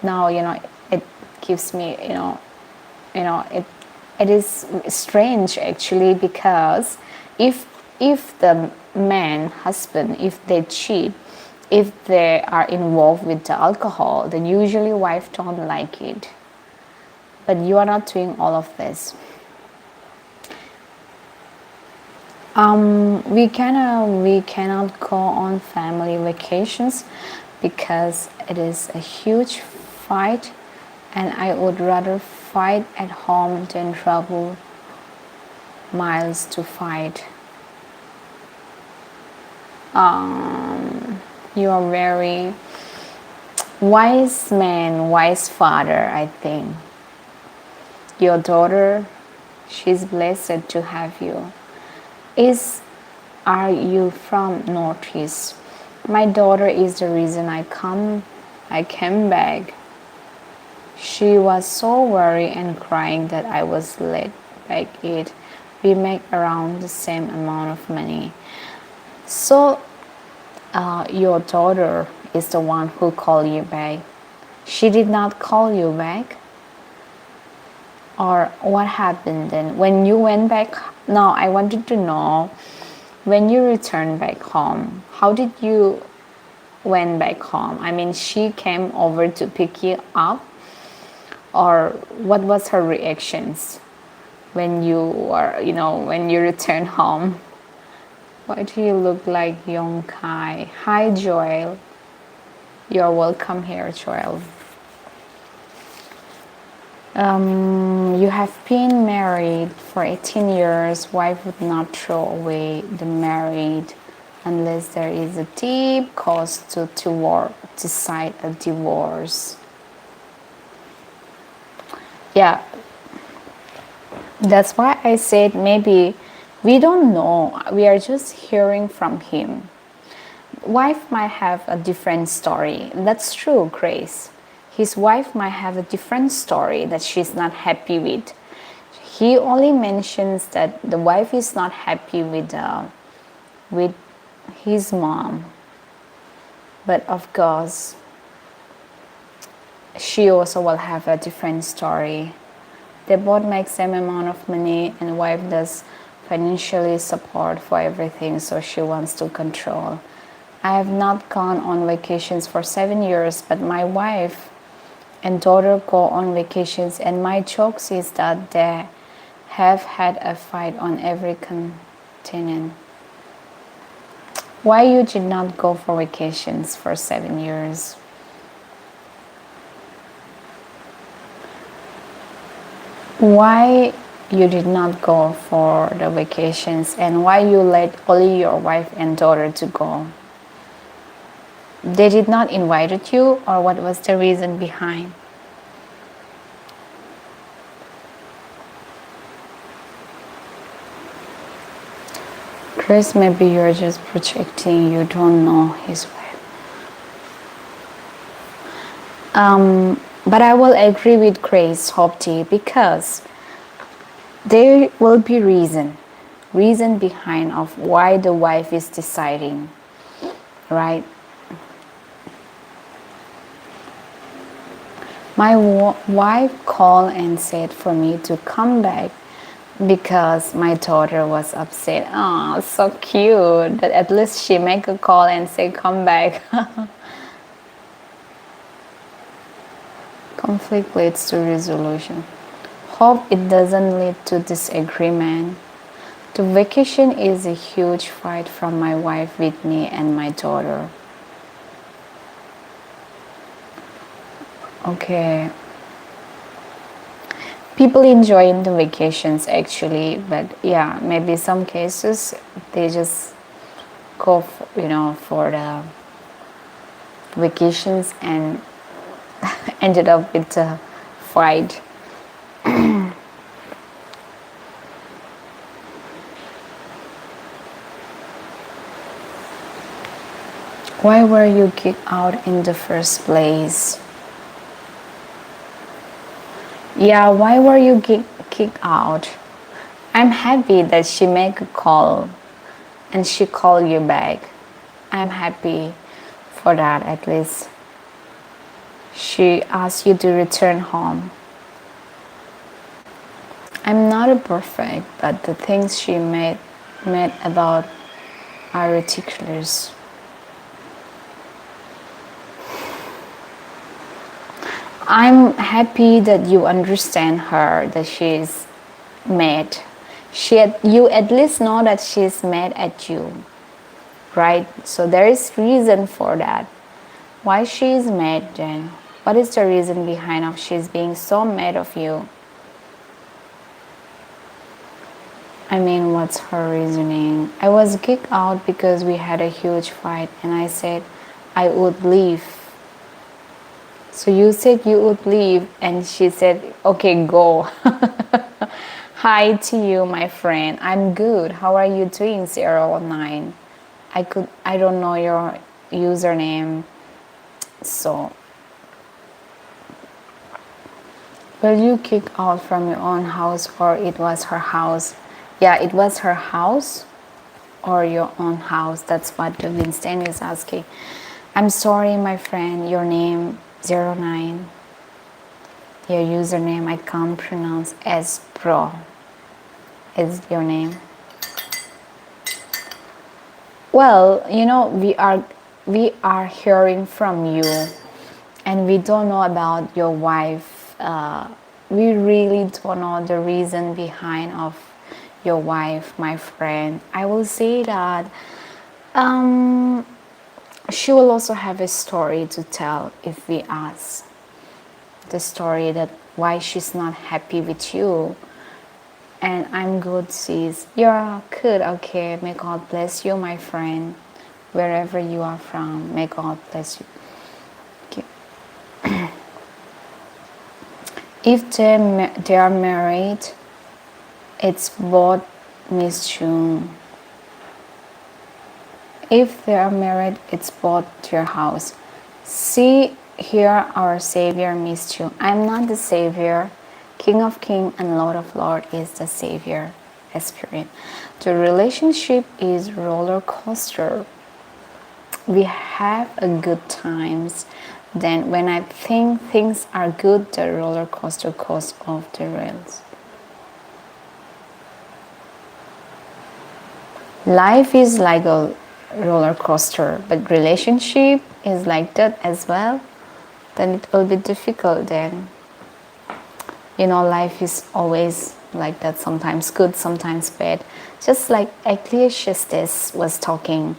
Now, it gives me, it is strange actually, because if the man, husband, if they cheat, if they are involved with the alcohol, then usually wife don't like it. But you are not doing all of this. We cannot go on family vacations because it is a huge fight, and I would rather fight at home than travel miles to fight. You are very wise man, wise father, I think. Your daughter, she's blessed to have you. Are you from Northeast? My daughter is the reason I came back. She was so worried and crying that I was let back it. We make around the same amount of money. So your daughter is the one who called you back. She did not call you back? Or what happened then? When you went back, now I wanted to know, when you returned back home, how did you went back home? I mean, she came over to pick you up, or what was her reactions when you were, when you returned home? Why do you look like Young Kai? Hi, Joel. You're welcome here, Joel. You have been married for 18 years. Wife would not throw away the married unless there is a deep cause to decide a divorce. Yeah, that's why I said maybe we don't know. We are just hearing from him. Wife might have a different story. That's true, Grace. His wife might have a different story that she's not happy with. He only mentions that the wife is not happy with his mom. But of course, she also will have a different story. They both make same amount of money, and wife does financially support for everything, so she wants to control. I have not gone on vacations for 7 years, but my wife and daughter go on vacations, and my jokes is that they have had a fight on every continent. Why you did not go for vacations for 7 years? Why you did not go for the vacations, and why you let only your wife and daughter to go? They did not invite you, or what was the reason behind? Chris, maybe you're just projecting, you don't know his wife. But I will agree with Grace Hopti, because there will be reason behind of why the wife is deciding, right? My wife called and said for me to come back because my daughter was upset. Oh, so cute that at least she make a call and say come back. Conflict leads to resolution. Hope it doesn't lead to disagreement. The vacation is a huge fight from my wife with me and my daughter. Okay. People enjoy the vacations actually, but yeah, maybe some cases they just go for the vacations and ended up with a fight. Why were you kicked out in the first place? Yeah, why were you kicked out? I'm happy that she made a call and she called you back. I'm happy for that. At least she asked you to return home. I'm not a perfect, but the things she made about are ridiculous. I'm happy that you understand her, that she's mad. You at least know that she's mad at you, right? So there is reason for that. Why she is mad then? What is the reason behind of she's being so mad of you? I mean, what's her reasoning? I was kicked out because we had a huge fight and I said I would leave. So you said you would leave and she said, okay, go. Hi to you, my friend. I'm good. How are you doing, 009? I don't know your username. So will you kick out from your own house or it was her house? Yeah, it was her house or your own house. That's what the Winston is asking. I'm sorry, my friend, your name 09. Your username I can't pronounce. as pro is your name. Well, we are hearing from you and we don't know about your wife. We really don't know the reason behind of your wife, my friend. I will say that she will also have a story to tell if we ask. The story that why she's not happy with you. And I'm good, sis. You're good, okay. May God bless you, my friend. Wherever you are from, may God bless you. Okay. If they are married, it's both Miss Jung. If they are married, it's both your house. See here our Savior, Miss Jung. I'm not the Savior. King of King and Lord of Lord is the Savior Spirit. The relationship is roller coaster. We have a good times. Then when I think things are good, the roller coaster goes off the rails. Life is like a roller coaster, but relationship is like that as well. Then it will be difficult then. Life is always like that, sometimes good, sometimes bad. Just like Ecclesiastes was talking.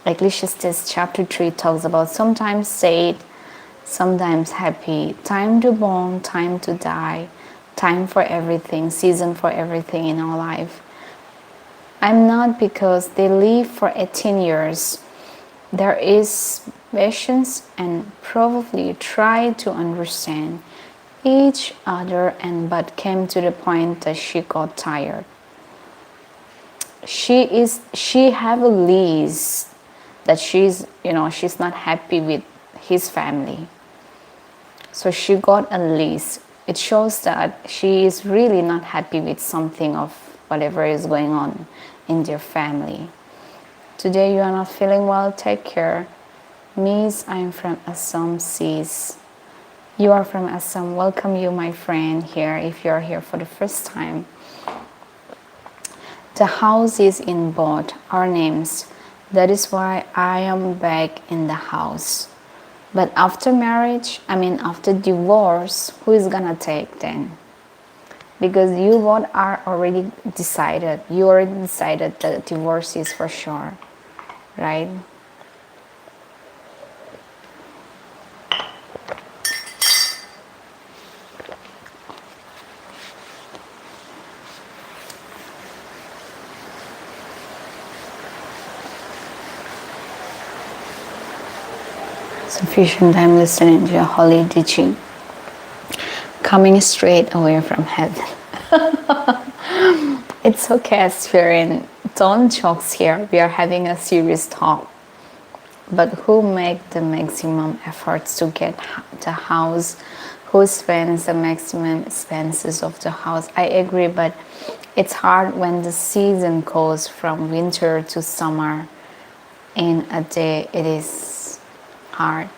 Ecclesiastes chapter 3 talks about sometimes sad, sometimes happy, time to born, time to die, time for everything, season for everything in our life. I'm not because they live for 18 years. There is patience and probably try to understand each other but came to the point that she got tired. she have a lease that she's not happy with his family. So she got a lease. It shows that she is really not happy with something of whatever is going on in their family. Today you are not feeling well, take care. Miss, I am from Assam, sis. You are from Assam. Welcome you, my friend, here if you are here for the first time. The house is in both our names. That is why I am back in the house. But after marriage, after divorce, who is gonna take then? Because you both are already decided. You already decided that divorce is for sure, right? Sufficient time listening to a holy teaching, coming straight away from heaven. It's okay, Spirit. Don't jokes here. We are having a serious talk. But who make the maximum efforts to get the house? Who spends the maximum expenses of the house? I agree, but it's hard when the season goes from winter to summer in a day. It is hard.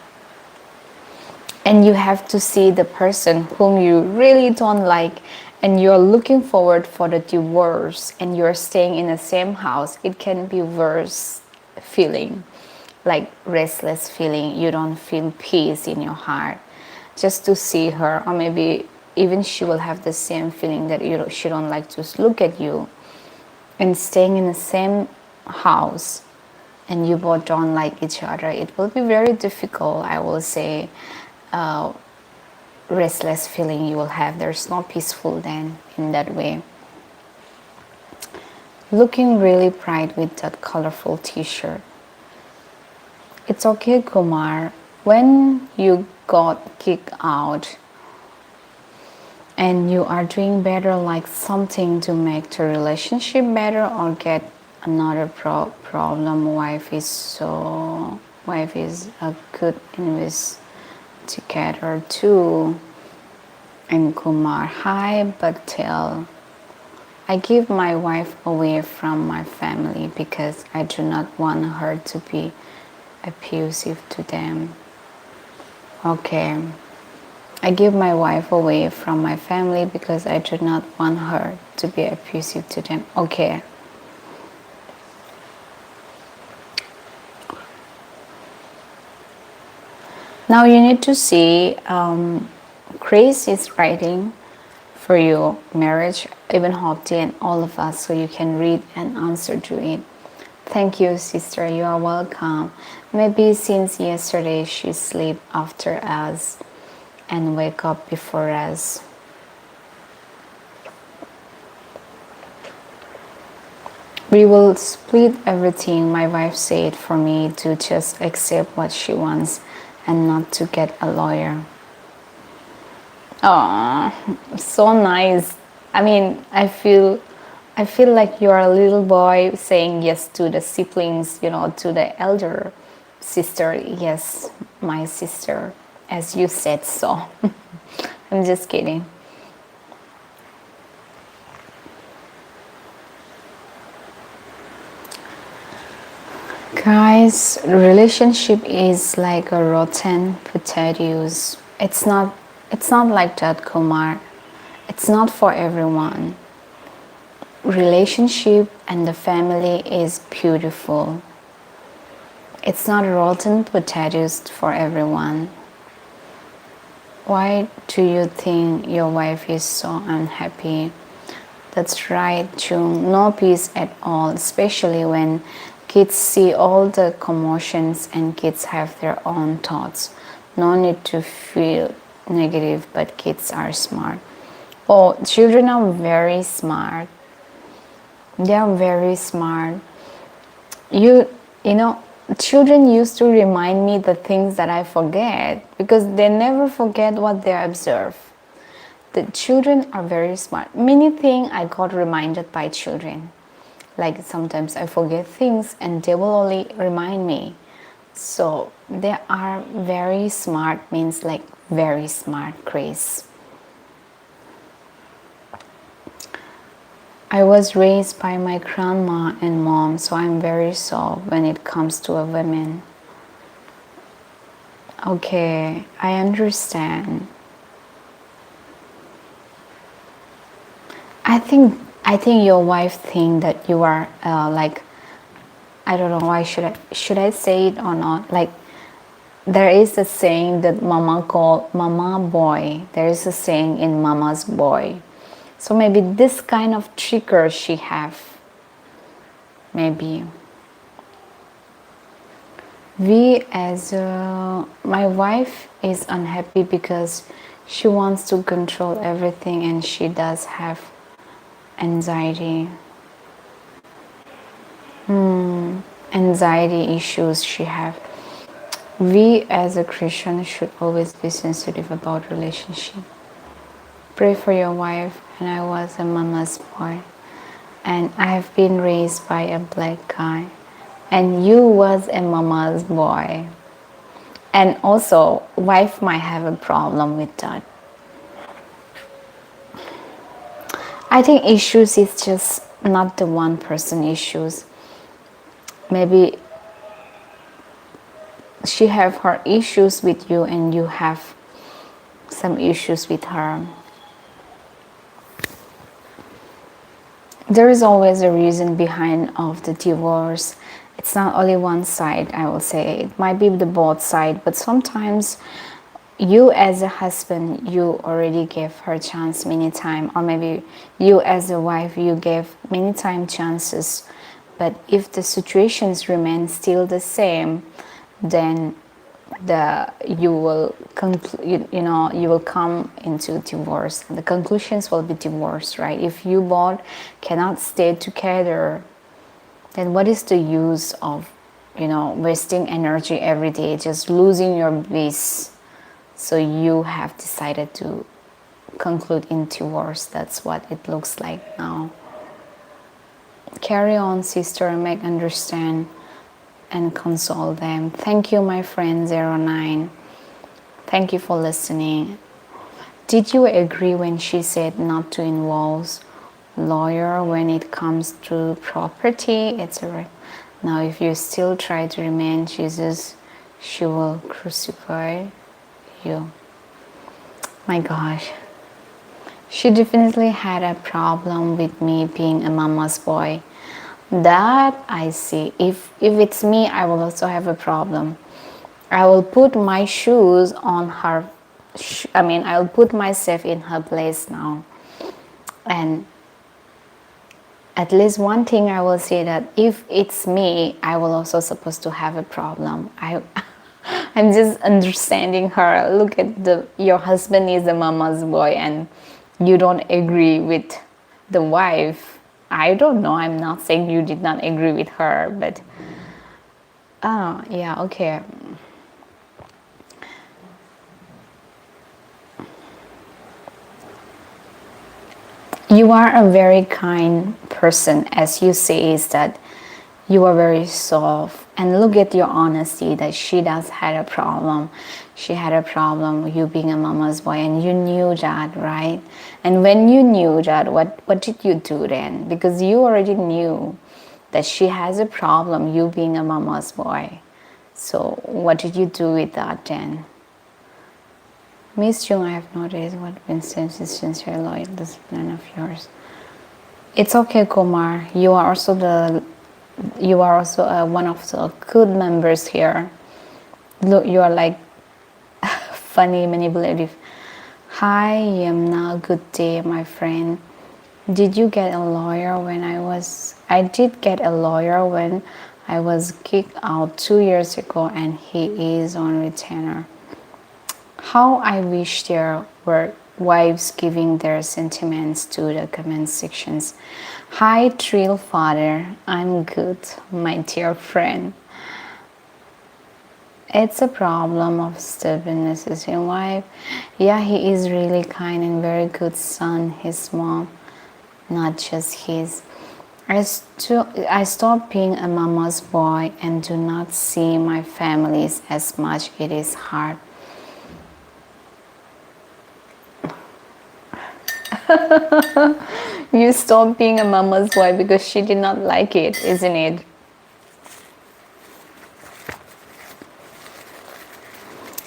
And you have to see the person whom you really don't like and you're looking forward for the divorce and you're staying in the same house. It can be worse feeling, like restless feeling. You don't feel peace in your heart just to see her, or maybe even she will have the same feeling that she don't like to look at you. And staying in the same house and you both don't like each other, it will be very difficult, I will say. Restless feeling you will have. There's no peaceful then in that way. Looking really bright with that colorful t-shirt. It's okay, Kumar. When you got kicked out and you are doing better, like something to make the relationship better or get another problem, wife is a good investigator too. And Kumar, hi Patel. I give my wife away from my family because I do not want her to be abusive to them. Okay. I give my wife away from my family because I do not want her to be abusive to them. Okay. Now you need to see, Grace is writing for you, marriage, even Hopti and all of us, so you can read and answer to it. Thank you, sister. You are welcome. Maybe since yesterday she sleep after us and wake up before us. We will split everything. My wife said for me to just accept what she wants and not to get a lawyer. Oh, so nice. I feel like you're a little boy saying yes to the siblings, to the elder sister. Yes, my sister, as you said so. I'm just kidding. Guys, relationship is like a rotten potatoes. It's not like that, Kumar. It's not for everyone. Relationship and the family is beautiful. It's not rotten potatoes for everyone. Why do you think your wife is so unhappy? That's right, Jung. No peace at all, especially when kids see all the commotions and kids have their own thoughts. No need to feel negative, but kids are smart. Oh, children are very smart. They are very smart. Children used to remind me the things that I forget because they never forget what they observe. The children are very smart. Many things I got reminded by children. Like sometimes I forget things and they will only remind me. So they are very smart, means like very smart, Grace. I was raised by my grandma and mom, so I'm very soft when it comes to a woman. Okay, I understand. I think your wife think that you are like, I don't know, why should I say it or not? Like, there is a saying that mama called mama boy. There is a saying in mama's boy. So maybe this kind of trigger she have. Maybe. My wife is unhappy because she wants to control everything and she does have anxiety. Anxiety issues she have. We as a Christian should always be sensitive about relationship. Pray for your wife. And I was a mama's boy, and I have been raised by a black guy, and you was a mama's boy, and also wife might have a problem with that. I think issues is just not the one person issues. Maybe she have her issues with you and you have some issues with her. There is always a reason behind of the divorce. It's not only one side, I will say. It might be the both side, but sometimes you as a husband, you already gave her chance many times, or maybe you as a wife, you gave many time chances. But if the situations remain still the same, then you will come into divorce. The conclusions will be divorce, right? If you both cannot stay together, then what is the use of wasting energy every day, just losing your peace? So you have decided to conclude in divorce. That's what it looks like now. Carry on, sister, make understand and console them. Thank you, my friend 09. Thank you for listening. Did you agree when she said not to involve lawyer when it comes to property, etc.? Now, if you still try to remain Jesus, she will crucify you. My gosh. She definitely had a problem with me being a mama's boy. That I see. If it's me, I will also have a problem. I will put my shoes on her. I will put myself in her place now. And at least one thing I will say, that if it's me, I will also supposed to have a problem. I'm just understanding her. Look at your husband is a mama's boy and you don't agree with the wife. I don't know. I'm not saying you did not agree with her, but yeah, okay. You are a very kind person, as you say, is that you are very soft. And look at your honesty, that she does had a problem. She had a problem with you being a mama's boy, and you knew that, right? And when you knew that, what did you do then? Because you already knew that she has a problem, you being a mama's boy. So what did you do with that then? Miss Jung, I have noticed what instance is sincere, loyal, discipline of yours. It's okay, Kumar. You are also one of the good members here. Look, you are like funny, manipulative. Hi, Yamna. Good day, my friend. Did you get a lawyer when I did get a lawyer when I was kicked out 2 years ago, and he is on retainer. How I wish there were wives giving their sentiments to the comment sections. Hi, Trill Father. I'm good, my dear friend. It's a problem of stubbornness in wife. Yeah, he is really kind and very good son, his mom, not just his. I stopped being a mama's boy and do not see my families as much. It is hard. You stopped being a mama's boy because she did not like it, isn't it?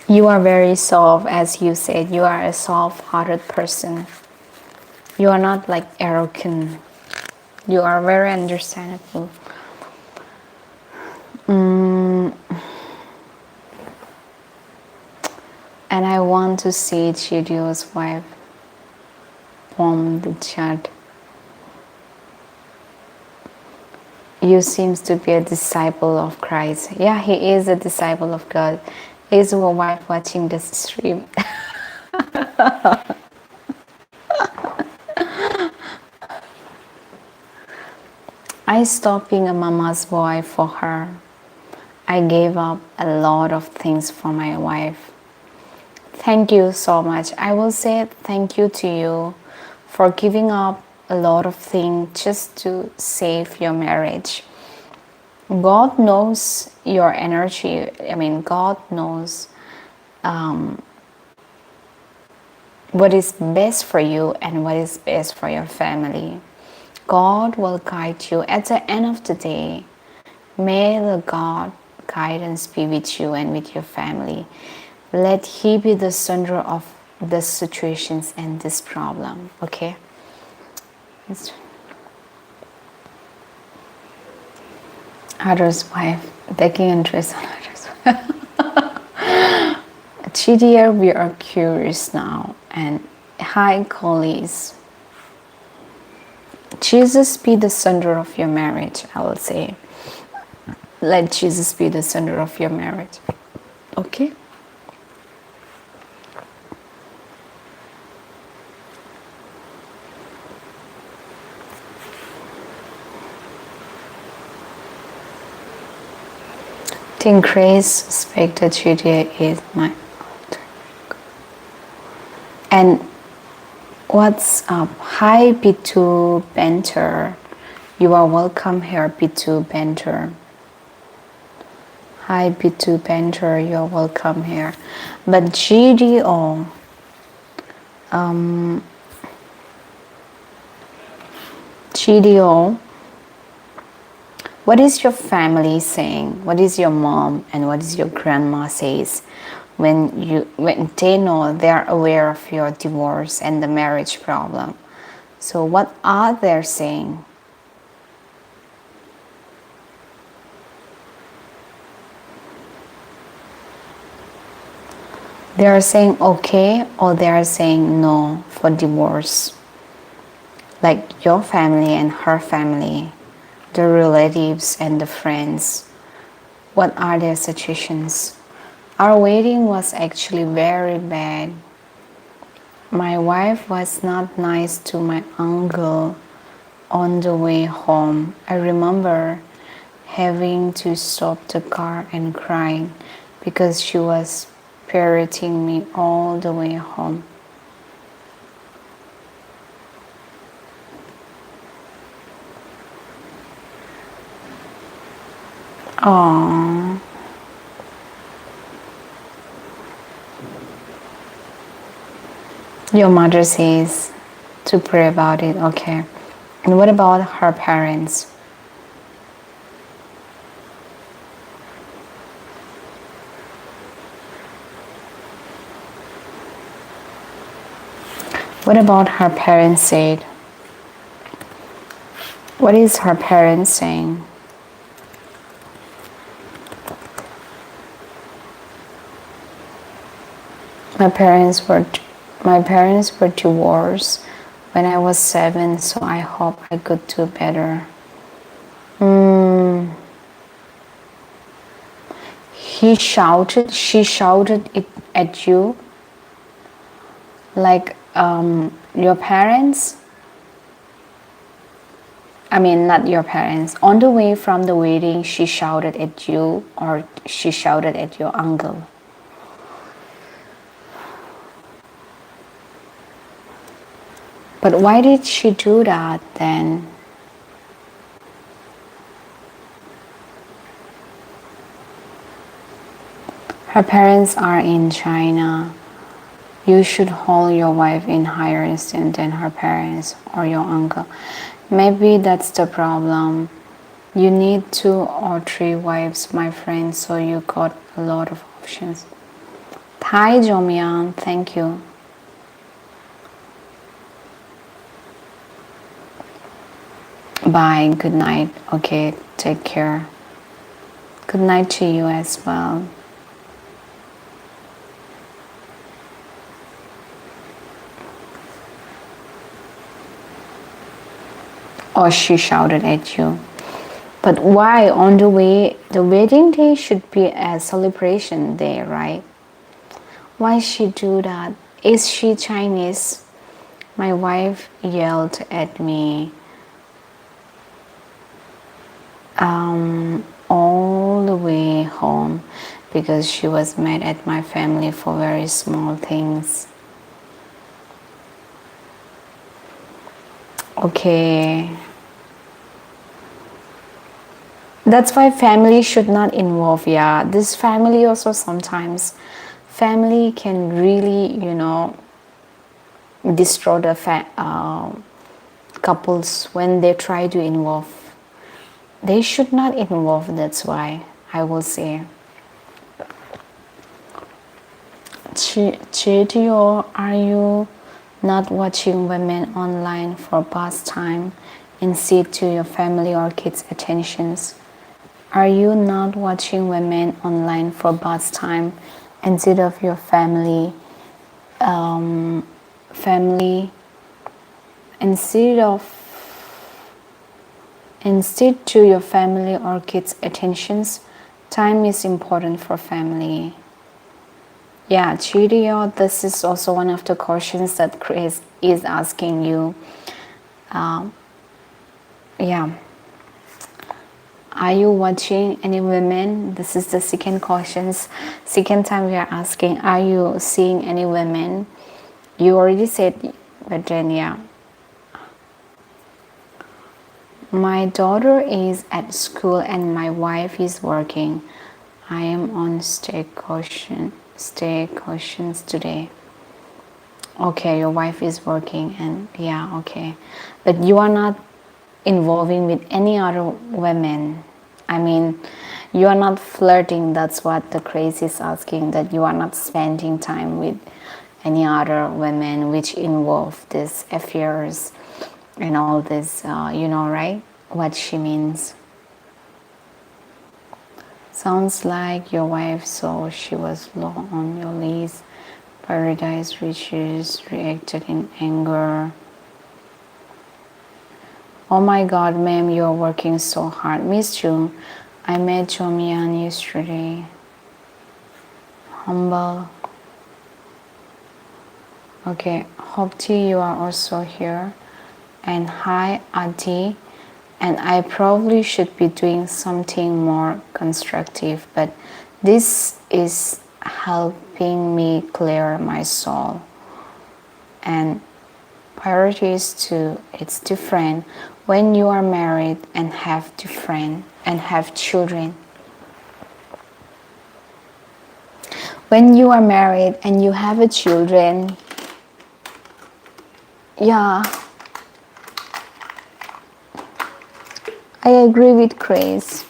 You are very soft, as you said. You are a soft-hearted person. You are not like arrogant. You are very understandable. And I want to see Chidio's wife from the chat. You seems to be a disciple of Christ. Yeah, he is a disciple of God. Is your wife watching this stream? I stopped being a mama's boy for her. I gave up a lot of things for my wife. Thank you so much. I will say thank you to you for giving up a lot of things just to save your marriage. God knows your energy. I mean, God knows what is best for you and what is best for your family. God will guide you. At the end of the day, may the God guidance be with you and with your family. Let He be the center of the situations and this problem. Okay? Others' wife taking interest on others' wife. GDR, we are curious now. And hi, colleagues. Jesus be the center of your marriage, I will say. Let Jesus be the center of your marriage. Okay? Think Grace spake that Judea is my altar. And what's up? Hi, B2 Banter. You are welcome here, B2 Banter. Hi, B2 Banter. You are welcome here. But GDO, GDO, what is your family saying? What is your mom and what is your grandma says when they know, they are aware of your divorce and the marriage problem? So what are they saying? They are saying okay or they are saying no for divorce. Like your family and her family, the relatives and the friends. What are their situations? Our wedding was actually very bad. My wife was not nice to my uncle on the way home. I remember having to stop the car and crying because she was parroting me all the way home. Aww. Your mother says to pray about it, okay. And what about her parents? What about her parents said? What is her parents saying? My parents were divorced when I was 7, so I hope I could do better. She shouted it at you? Like your parents? I mean, not your parents. On the way from the wedding, she shouted at you or she shouted at your uncle? But why did she do that then? Her parents are in China. You should hold your wife in higher esteem than her parents or your uncle. Maybe that's the problem. You need 2 or 3 wives, my friend, so you got a lot of options. Hi, Jomyan. Thank you. Bye. Good night. Okay, take care. Good night to you as well. Or she shouted at you. But why on the way? The wedding day should be a celebration day, right? Why she do that? Is she Chinese? My wife yelled at me all the way home because she was mad at my family for very small things. Okay. That's why family should not involve. Yeah, this family also sometimes family can really, destroy the couples when they try to involve. They should not involve. That's why I will say. Chitio, are you not watching women online for pastime instead to your family or kids' attentions? Are you not watching women online for pastime instead of your family instead to your family or kids' attentions? Time is important for family. Yeah, Chirio, this is also one of the questions that Chris is asking you. Yeah. Are you watching any women? This is the second question. Second time we are asking, are you seeing any women? You already said, but then yeah. My daughter is at school and my wife is working. I am on staycations today. Okay, your wife is working and yeah, okay. But you are not involving with any other women. I mean, you are not flirting. That's what the craze is asking, that you are not spending time with any other women which involve these affairs and all this, right? What she means. Sounds like your wife saw she was low on your list. Paradise Riches reacted in anger. Oh my god, ma'am, you're working so hard. Miss Jung, I met Jomian yesterday. Humble. Okay, Hopti, you are also here. And hi, Adi. And I probably should be doing something more constructive, but this is helping me clear my soul. And priorities too, it's different when you are married and have children. When you are married and you have a children, yeah, I agree with Grace.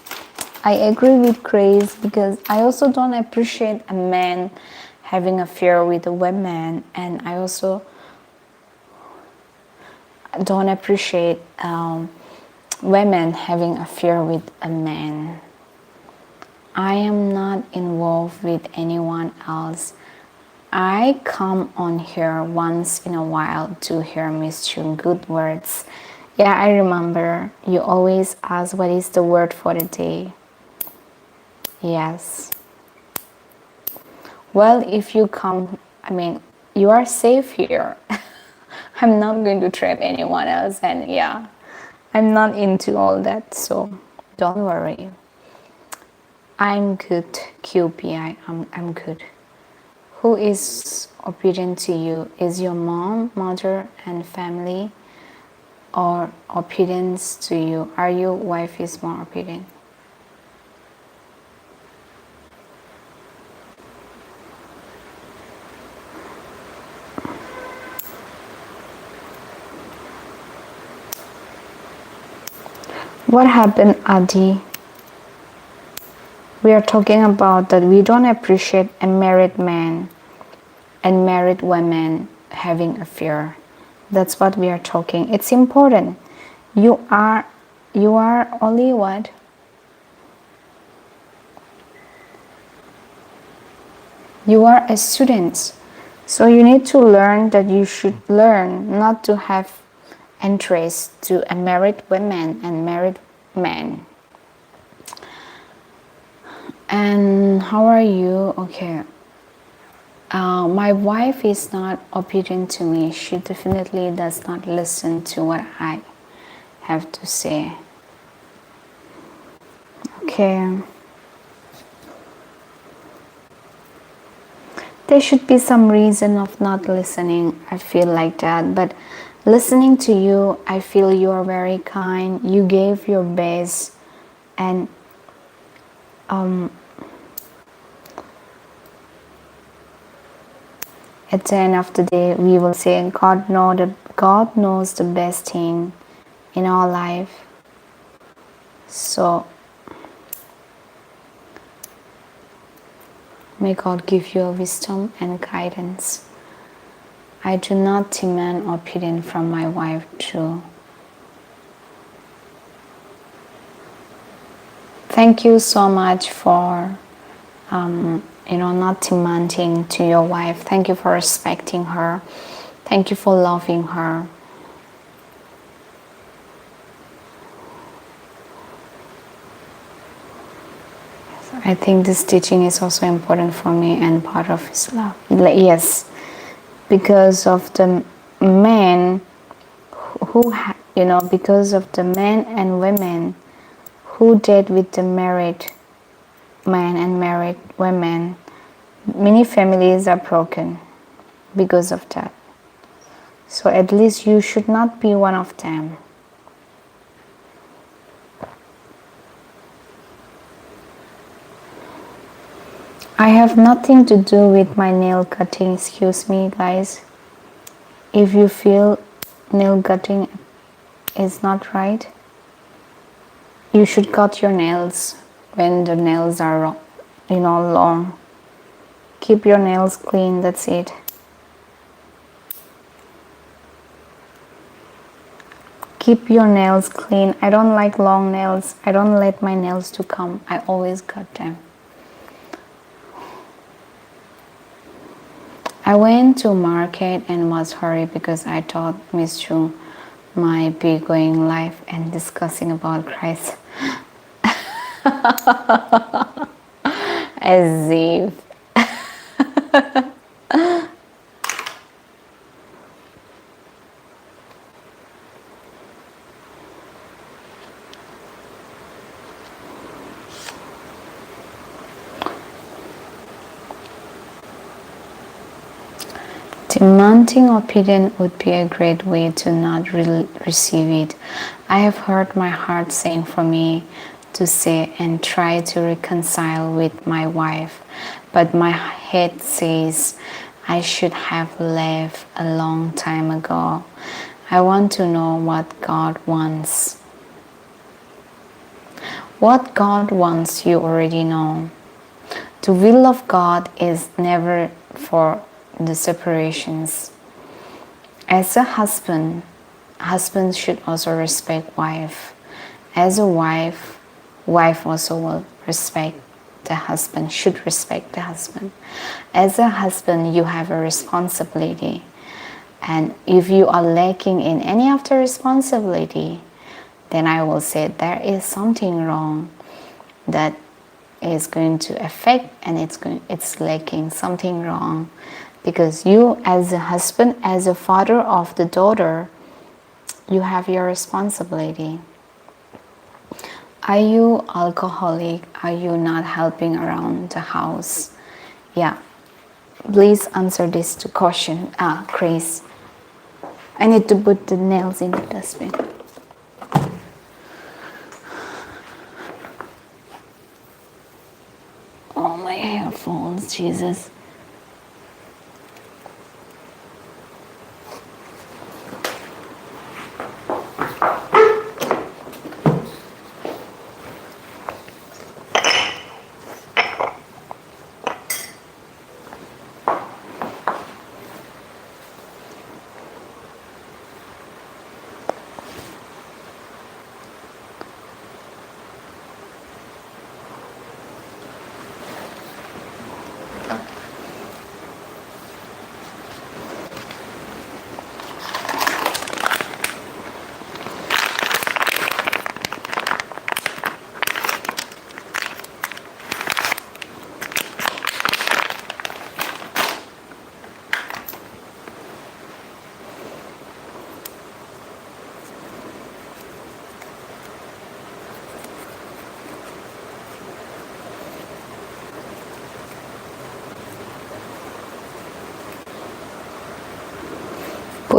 Because I also don't appreciate a man having an affair with a woman, and I also don't appreciate women having an affair with a man. I am not involved with anyone else. I come on here once in a while to hear Miss Jung good words. Yeah, I remember you always ask what is the word for the day. Yes. Well, if you come, you are safe here. I'm not going to trap anyone else, and yeah, I'm not into all that, so don't worry. I'm good, QP. I'm good. Who is obedient to you? Is your mom, mother, and family, or obedience to you? Are your wife is more obedient? What happened, Adi? We are talking about that we don't appreciate a married man and married women having affair. That's what we are talking. It's important. You are only what? You are a student. So you need to learn that you should learn not to have interest to a married woman and married men. And how are you? Okay. My wife is not obedient to me. She definitely does not listen to what I have to say. Okay. There should be some reason of not listening. I feel like that. But listening to you, I feel you are very kind. You gave your best. And at the end of the day, we will say God knows the best thing in our life. So may God give you wisdom and guidance. I do not demand opinion from my wife too. Thank you so much for not demanding to your wife. Thank you for respecting her. Thank you for loving her. I think this teaching is also important for me and part of his love. Yes, because of the men because of the men and women who date with the married men and married women, many families are broken because of that. So at least you should not be one of them. I have nothing to do with my nail cutting. Excuse me, guys. If you feel nail cutting is not right, you should cut your nails when the nails are long. Keep your nails clean, that's it. Keep your nails clean. I don't like long nails. I don't let my nails to come. I always cut them. I went to market and was hurried because I thought Miss Jung might be going live and discussing about Christ. As if. Demanding opinion would be a great way to not receive it. I have heard my heart saying for me to say and try to reconcile with my wife, but my head says I should have left a long time ago. I want to know what God wants. What God wants you already know. The will of God is never for the separations. As a husband should also respect wife. As a wife also will respect the husband, should respect the husband. As a husband, you have a responsibility. And if you are lacking in any of the responsibility, then I will say there is something wrong that is going to affect, and it's lacking something wrong. Because you as a husband, as a father of the daughter, you have your responsibility. Are you alcoholic? Are you not helping around the house? Yeah. Please answer this to question. Chris. I need to put the nails in the dustbin. Oh, my hair falls, Jesus.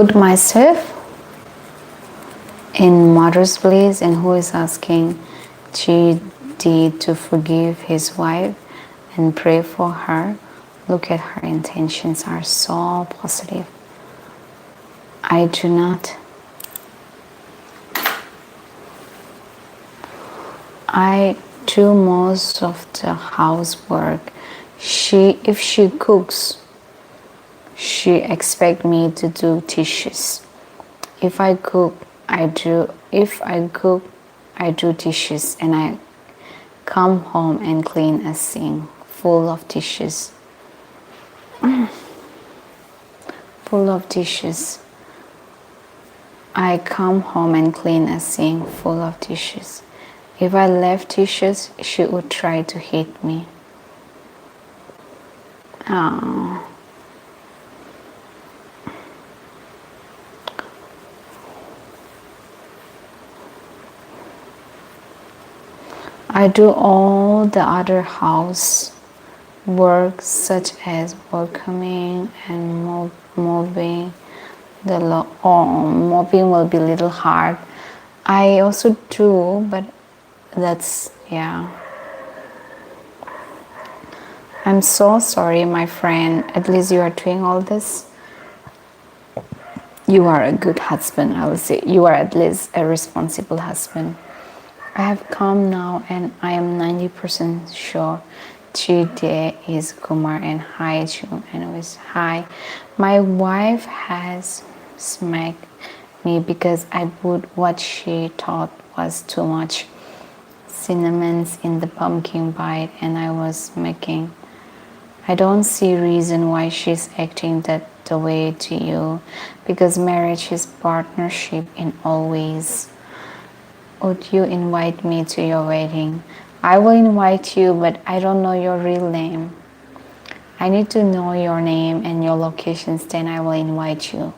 put myself in mother's place, and who is asking GD to forgive his wife and pray for her. Look at her intentions are so positive. I do not. I do most of the housework. If she cooks, she expects me to do dishes. If I cook, I do. If I cook, I do dishes, and I come home and clean a sink full of dishes. Full of dishes. I come home and clean a sink full of dishes. If I left dishes, she would try to hit me. Oh. I do all the other house work, such as welcoming and moving. Mopping will be a little hard. I also do, but that's, yeah. I'm so sorry, my friend. At least you are doing all this. You are a good husband, I will say. You are at least a responsible husband. I have come now, and I am 90% sure today is Kumar, and hi Jung, and was hi. My wife has smacked me because I put what she thought was too much cinnamons in the pumpkin pie, and I was making. I don't see reason why she's acting that the way to you, because marriage is partnership in all ways. Would you invite me to your wedding? I will invite you, but I don't know your real name. I need to know your name and your locations, then I will invite you.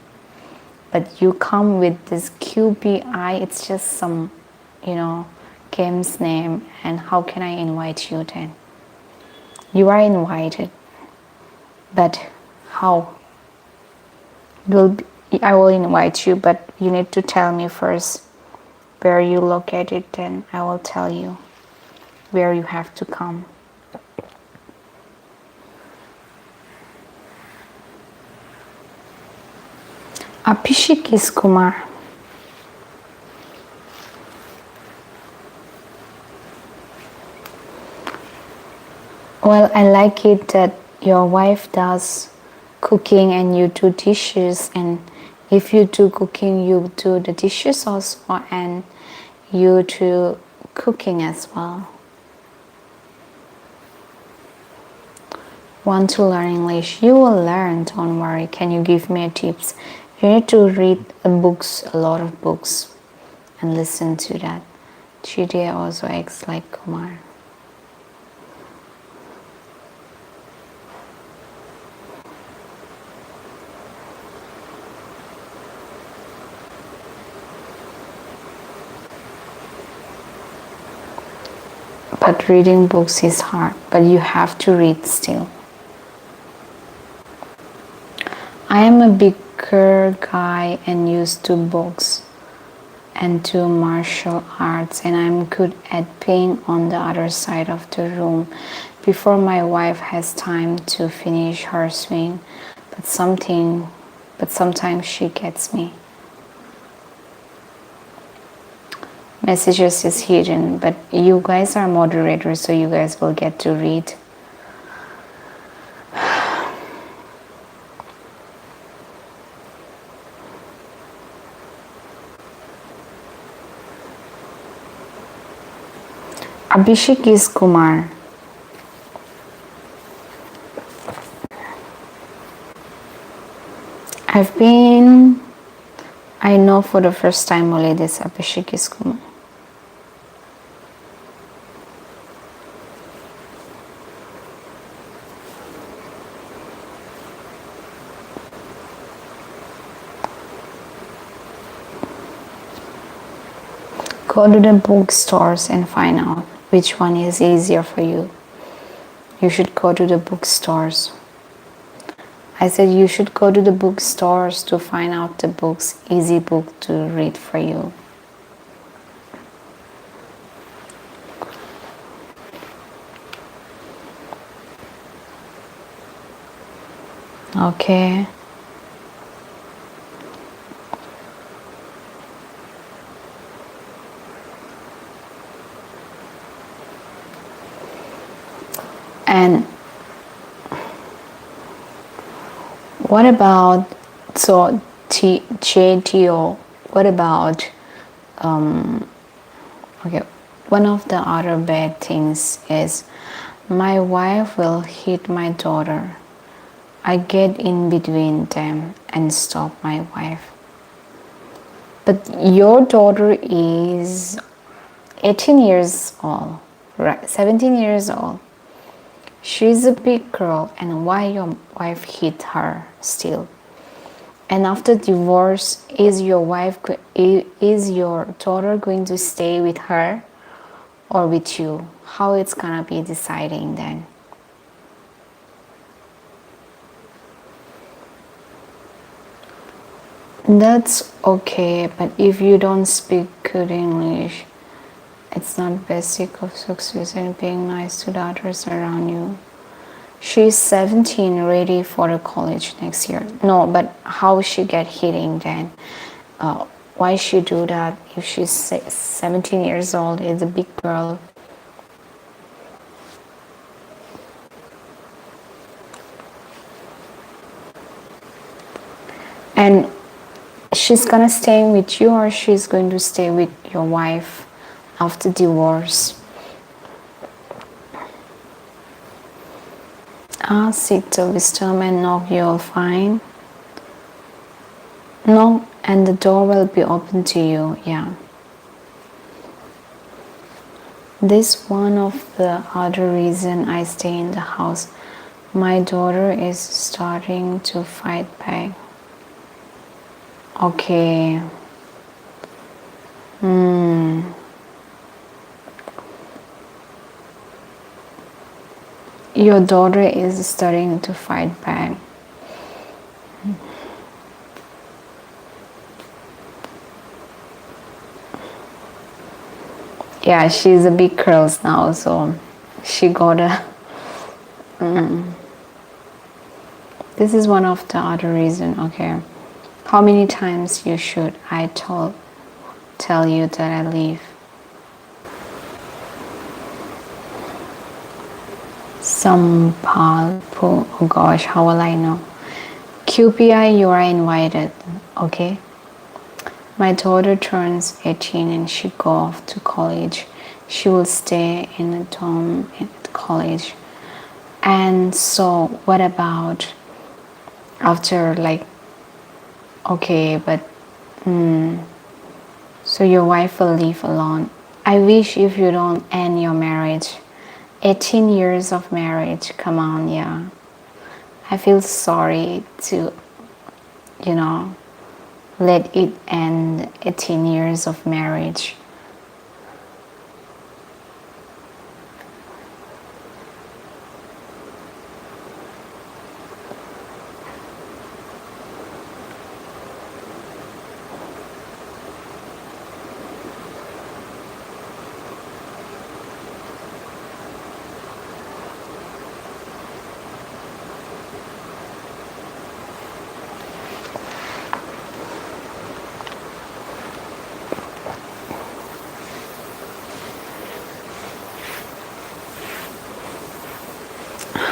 But you come with this QPI, it's just some, game's name, and how can I invite you then? You are invited, but how? I will invite you, but you need to tell me first where you located, then I will tell you where you have to come. Abhishek is Kumar. Well, I like it that your wife does cooking and you do dishes, and if you do cooking, you do the dishes also, and you do cooking as well. Want to learn English? You will learn, don't worry. Can you give me tips? You need to read books, a lot of books, and listen to that. GD also acts like Kumar. But reading books is hard, but you have to read still. I am a bigger guy and used to books and to martial arts, and I'm good at being on the other side of the room before my wife has time to finish her swing, but sometimes she gets me. Messages is hidden, but you guys are moderators, so you guys will get to read. Abhishek is Kumar. I know for the first time only this Abhishek is Kumar. Go to the bookstores and find out which one is easier for you. You should go to the bookstores. I said you should go to the bookstores to find out the books, easy book to read for you. Okay. And what about, so JTO, what about, okay, one of the other bad things is my wife will hit my daughter. I get in between them and stop my wife. But your daughter is 18 years old, right? 17 years old. She's a big girl, and why your wife hit her still? And after divorce, is your daughter going to stay with her or with you? How it's gonna be deciding then? That's okay, but if you don't speak good English, it's not basic of success and being nice to the others around you. She's 17, ready for the college next year. No, but how she get hitting then? Why she do that if she's 17 years old, is a big girl? And she's gonna stay with you, or she's going to stay with your wife after divorce? Seek the wisdom and knock, you'll find. Knock and the door will be open to you. Yeah. This one of the other reason I stay in the house. My daughter is starting to fight back. Okay. Your daughter is starting to fight back. Yeah, she's a big girl now, so she got a... This is one of the other reason, okay. How many times you should I tell you that I leave? Sampalpo, oh gosh, how will I know? QPI, you are invited, okay? My daughter turns 18 and she go off to college. She will stay in a dorm at college. And so what about after, like, okay, but so your wife will leave alone. I wish if you don't end your marriage. 18 years of marriage, come on, yeah. I feel sorry to, let it end 18 years of marriage.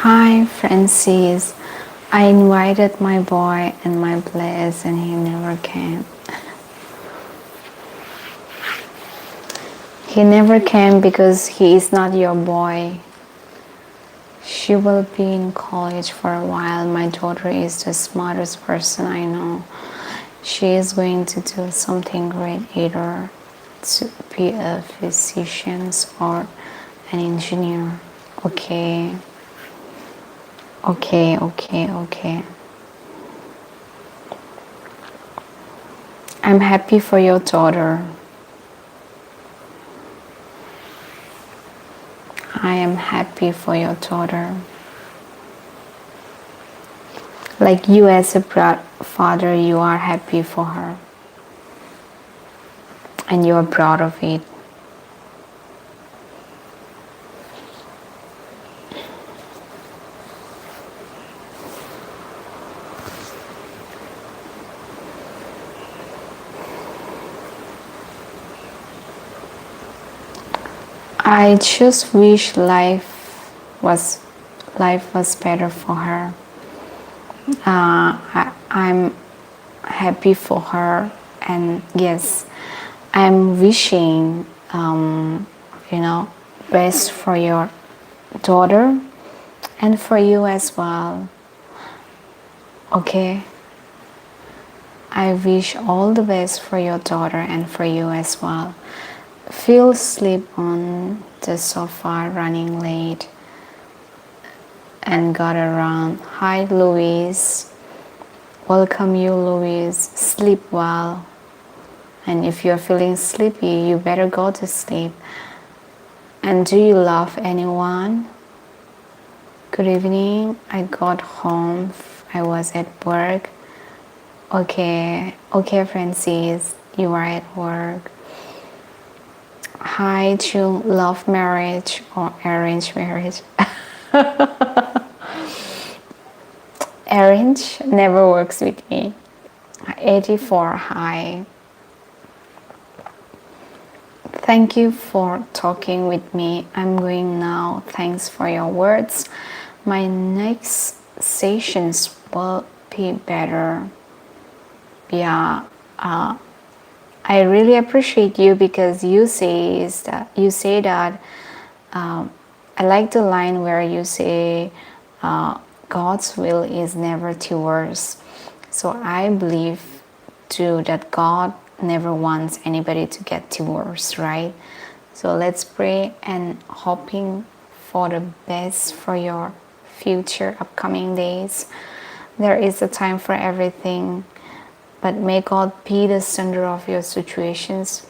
Hi, Francis. I invited my boy and my bless and he never came. He never came because he is not your boy. She will be in college for a while. My daughter is the smartest person I know. She is going to do something great, either to be a physician or an engineer. Okay. Okay. I'm happy for your daughter. I am happy for your daughter. Like you as a father, you are happy for her. And you are proud of it. I just wish was better for her. I'm happy for her, and yes, I'm wishing best for your daughter and for you as well. Okay, I wish all the best for your daughter and for you as well. Feel sleep on the sofa running late and got around. Hi Louise, welcome you Louise. Sleep well, and if you're feeling sleepy, you better go to sleep. And do you love anyone? Good evening. I got home, I was at work. Okay, Francis, you are at work. Hi Jung, love marriage or arranged marriage? Arrange never works with me. 84, hi. Thank you for talking with me. I'm going now. Thanks for your words. My next sessions will be better. Yeah, I really appreciate you because you say that I like the line where you say God's will is never divorce. So I believe too that God never wants anybody to get divorced, right? So let's pray and hoping for the best for your future upcoming days. There is a time for everything, but may God be the center of your situations.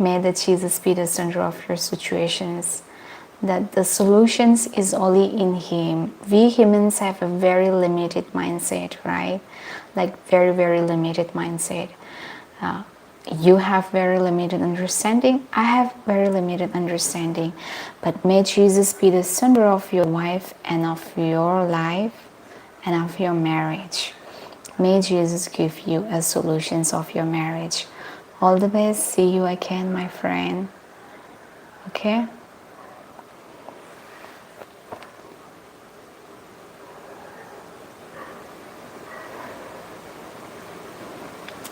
May the Jesus be the center of your situations. That the solutions is only in Him. We humans have a very limited mindset, right? Like very, very limited mindset. You have very limited understanding. I have very limited understanding. But may Jesus be the center of your life and of your life and of your marriage. May Jesus give you a solutions of your marriage. All the best. See you again, my friend. Okay?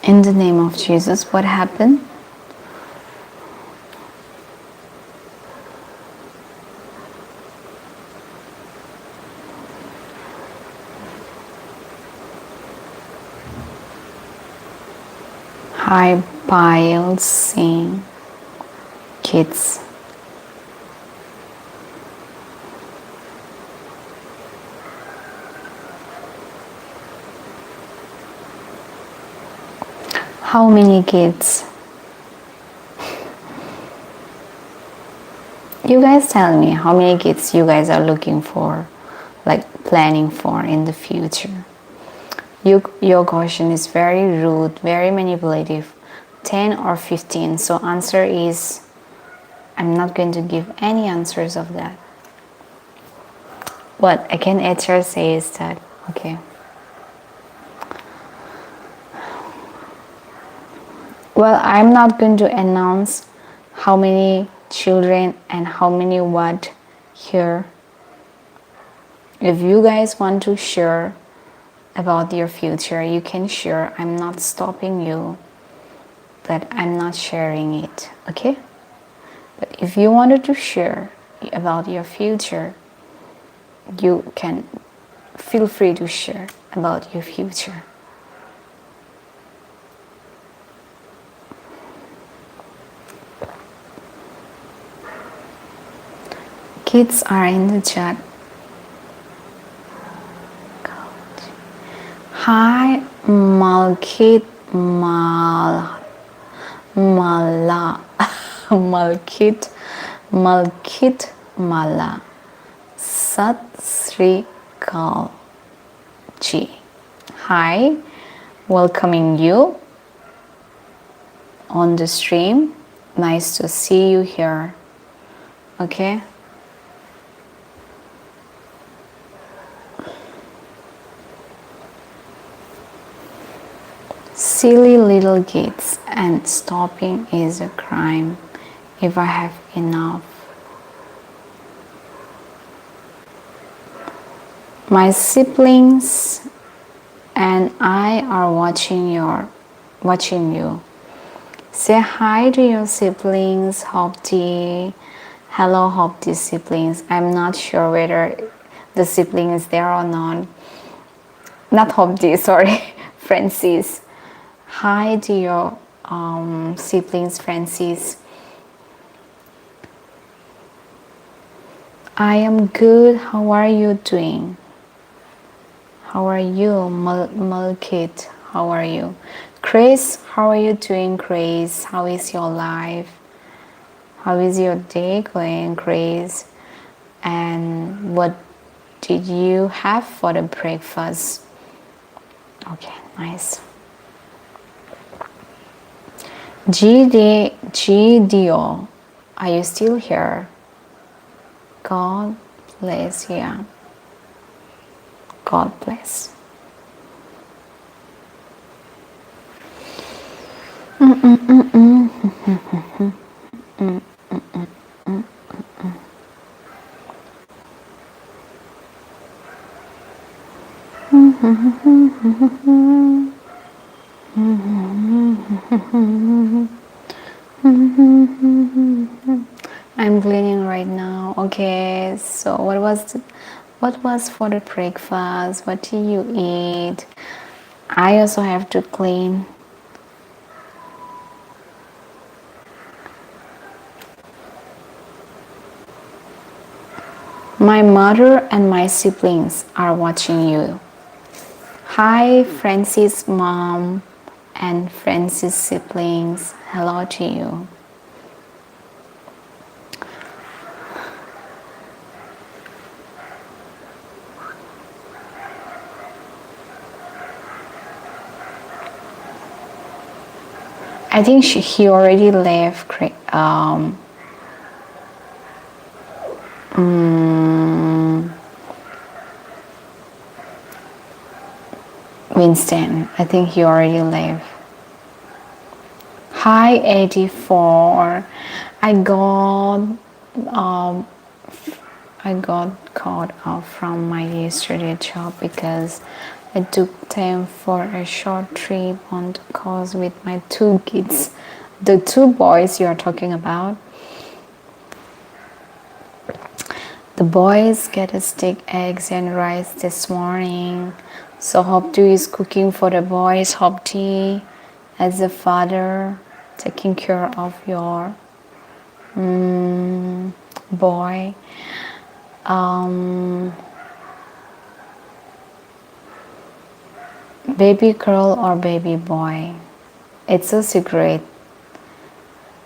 In the name of Jesus, what happened? Hi, Biles Singh, kids. How many kids? You guys tell me how many kids you guys are looking for, like planning for in the future. Your question is very rude, very manipulative. 10 or 15. So answer is, I'm not going to give any answers of that. What I can HR say is that, okay. Well, I'm not going to announce how many children and how many what here. If you guys want to share about your future, you can share. I'm not stopping you, but I'm not sharing it, okay? But if you wanted to share about your future, you can feel free to share about your future. Kids are in the chat. Hi, Malkit Mala. Malkit Mala. Sat Sri Akal Ji. hi, welcoming you on the stream. Nice to see you here. Okay. Silly little kids, and stopping is a crime if I have enough. My siblings and I are watching you. Say hi to your siblings, Hopti. Hello, Hopti siblings. I'm not sure whether the sibling is there or not. Not Hopti, sorry, Francis. Hi to your siblings, Francis. I am good. How are you doing? How are you, Malkit? How are you? Chris, how are you doing, Chris? How is your life? How is your day going, Chris? And what did you have for the breakfast? Okay, nice. Gidio, are you still here? God bless, yeah. God bless. I'm cleaning right now. Okay, so what was for the breakfast? What do you eat? I also have to clean. My mother and my siblings are watching you. Hi, Francis' mom and Francis' siblings. Hello to you. I think he already left. Winston, I think he already left. Hi, 84. I got caught off from my yesterday job because I took them for a short trip on the coast with my two kids, the two boys you are talking about. The boys get a steak, eggs, and rice this morning. So Hopti is cooking for the boys. Hopti, as a father, taking care of your boy. Baby girl or baby boy. It's a secret.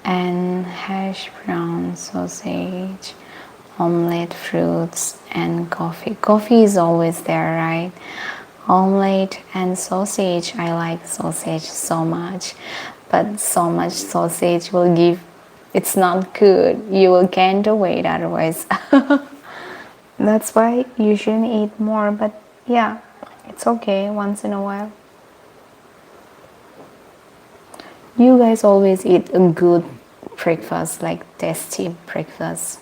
And hash brown, sausage, omelette, fruits, and coffee. Coffee is always there, right? Omelette and sausage. I like sausage so much, but so much sausage will give, it's not good. You will gain the weight otherwise. That's why you shouldn't eat more, but yeah, it's okay once in a while. You guys always eat a good breakfast, like tasty breakfast.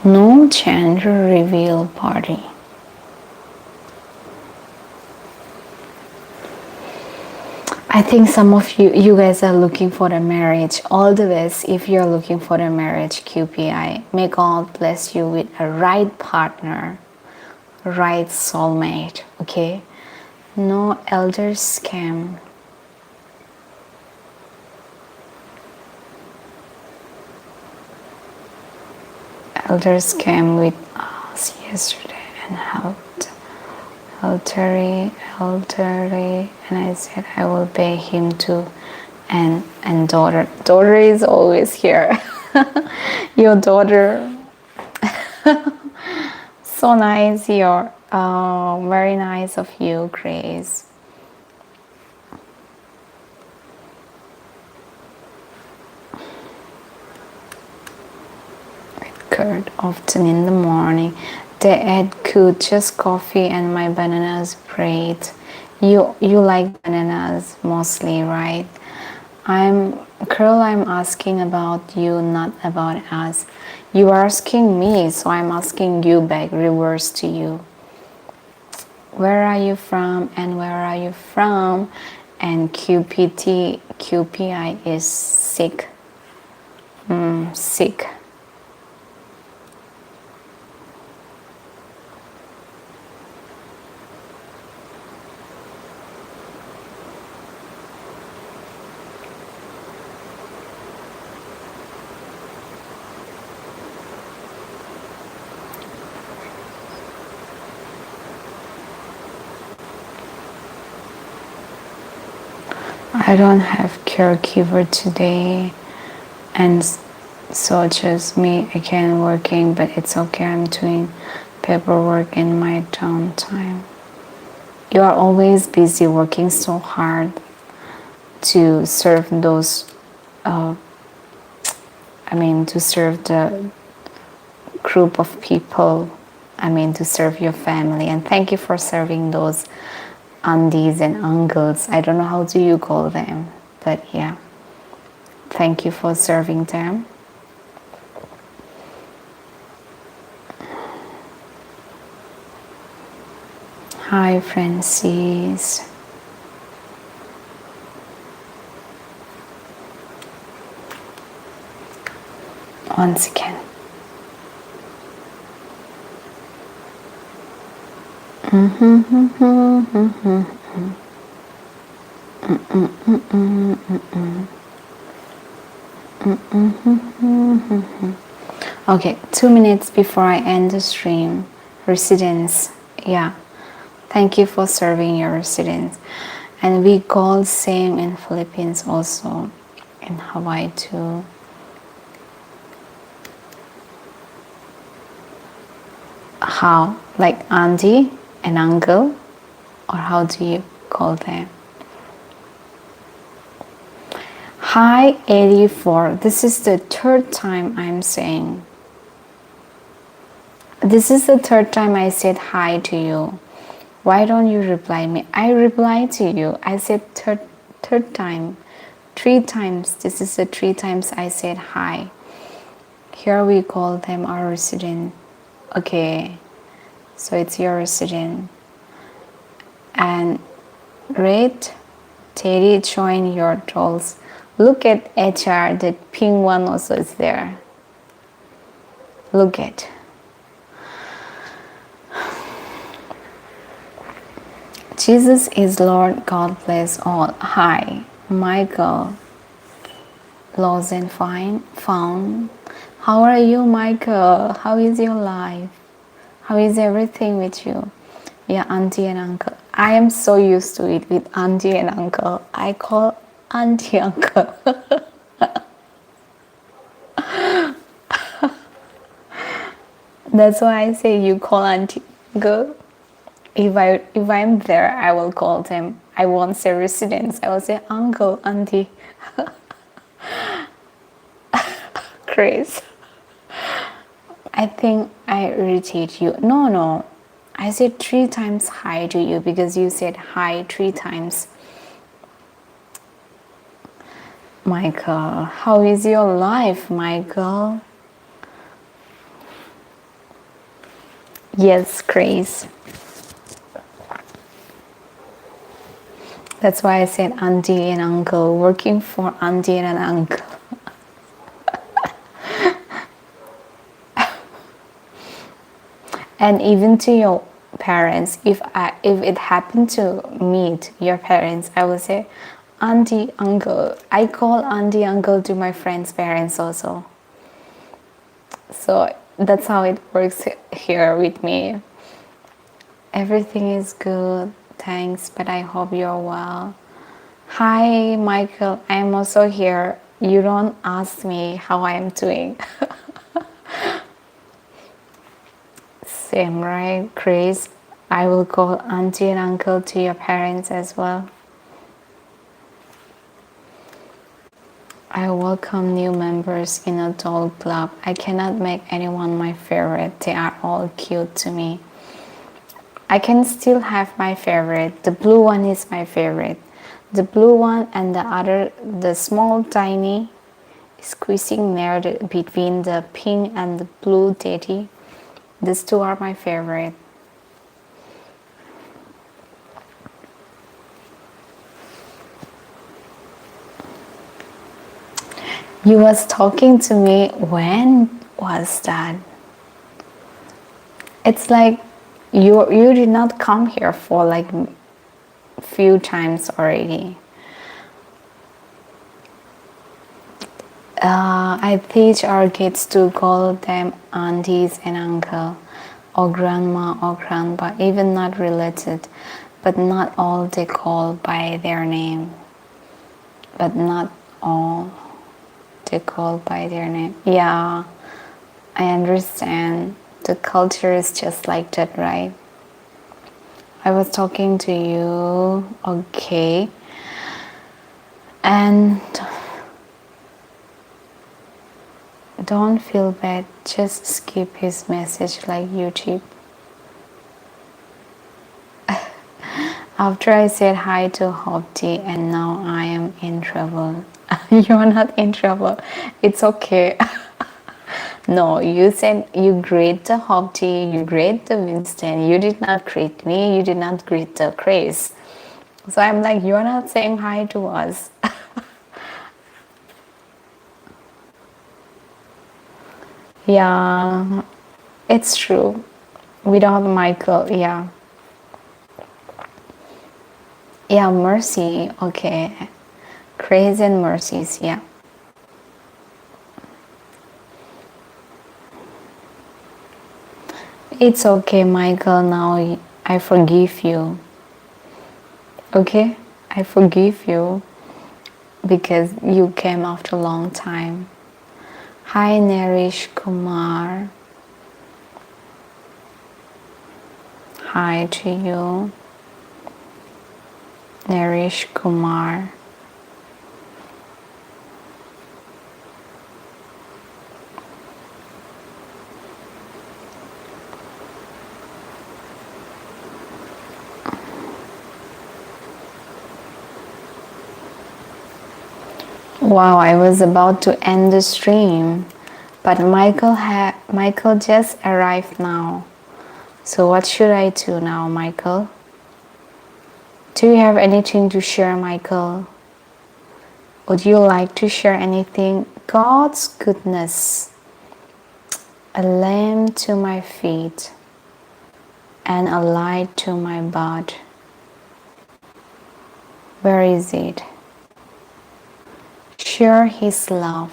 No gender reveal party. I think some of you guys are looking for the marriage. All the best if you're looking for the marriage, QPI. May God bless you with a right partner, right soulmate, okay? No elder scam. Elders came with us yesterday and helped. Elderly, and I said I will pay him to and daughter. Daughter is always here. Your daughter. So nice. You're very nice of you, Grace. Curd often in the morning. They add could just coffee and my bananas bread. You like bananas mostly, right? I'm asking about you, not about us. You are asking me, so I'm asking you back, reverse to you. Where are you from and where are you from? And QPI is sick. Sick. I don't have caregiver today, and so just me again working, but it's okay. I'm doing paperwork in my downtime. You are always busy working so hard to serve those, to serve the group of people, to serve your family. And thank you for serving those aunties and uncles. I don't know how do you call them, but yeah, thank you for serving them. Hi, Francis. Once again. Okay, 2 minutes before I end the stream. Residents, yeah. Thank you for serving your residents. And we call same in Philippines also, in Hawaii too. How? Like auntie and uncle? Or how do you call them? Hi 84. This is the third time I'm saying. This is the third time I said hi to you. Why don't you reply me? I replied to you. I said third time. 3 times. This is the 3 times I said hi. Here we call them our resident. Okay. So it's your resident. And rate Teddy join your dolls. Look at HR, that pink one also is there. Look at. Jesus is Lord, God bless all. Hi, Michael. Lost and found. How are you, Michael? How is your life? How is everything with you? Yeah, auntie and uncle. I am so used to it with auntie and uncle. I call auntie uncle. That's why I say you call auntie uncle. If I'm there, I will call them. I won't say residents. I will say uncle, auntie. Chris. I think I irritate you. No. I said 3 times hi to you because you said hi 3 times. Michael, how is your life, Michael? Yes, Grace. That's why I said auntie and uncle, working for auntie and an uncle. And even to your parents, if it happened to meet your parents, I would say auntie, uncle. I call auntie, uncle to my friends' parents also. So that's how it works here with me. Everything is good, thanks, but I hope you're well. Hi, Michael. I'm also here. You don't ask me how I'm doing. Same, right, Chris? I will call auntie and uncle to your parents as well. I welcome new members in a doll club. I cannot make anyone my favorite. They are all cute to me. I can still have my favorite. The blue one is my favorite. The blue one and the other, the small tiny, squeezing near between the pink and the blue teddy. These two are my favorite. You was talking to me. When was that? It's like you did not come here for like few times already. I teach our kids to call them aunties and uncle, or grandma or grandpa, even not related, but not all they call by their name. But not all they call by their name. Yeah, I understand. The culture is just like that, right? I was talking to you, okay, and don't feel bad, just skip his message like YouTube. After I said hi to Hopti and now I am in trouble. You're not in trouble, it's okay. No, you said you greet the Hopti, you greet the Winston, you did not greet me, you did not greet the Chris. So I'm like, you're not saying hi to us. Yeah, it's true. Without Michael, yeah. Yeah, Mercy, okay. Grace and Mercies, yeah. It's okay, Michael, now I forgive you. Okay? I forgive you because you came after a long time. Hi, Narish Kumar. Hi to you, Narish Kumar. Wow, I was about to end the stream, but Michael just arrived now. So what should I do now, Michael? Do you have anything to share, Michael? Would you like to share anything? God's goodness, a lamp to my feet and a light to my path. Where is it? Share his love.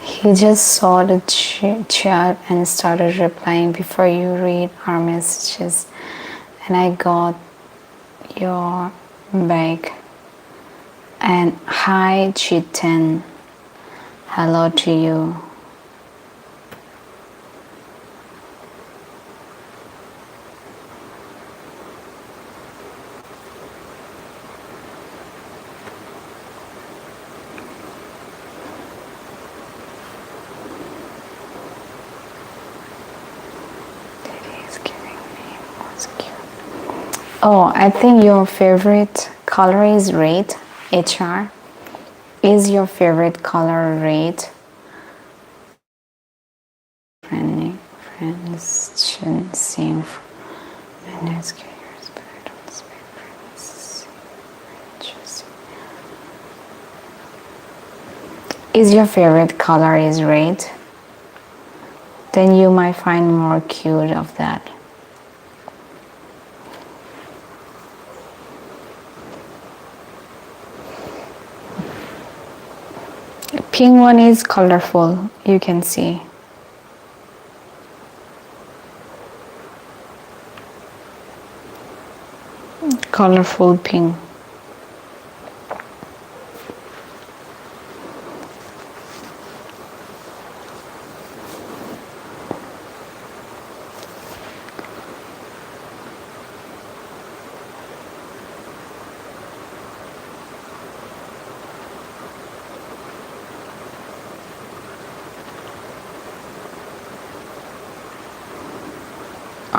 He just saw the chat and started replying before you read our messages, and I got your back. And hi, Chitan. Hello to you. Oh, I think your favorite color is red. HR, is your favorite color red? Friendly friends shouldn't seem and that's is your favorite color is red? then you might find more cute of that. Pink one is colorful, you can see. Colorful pink.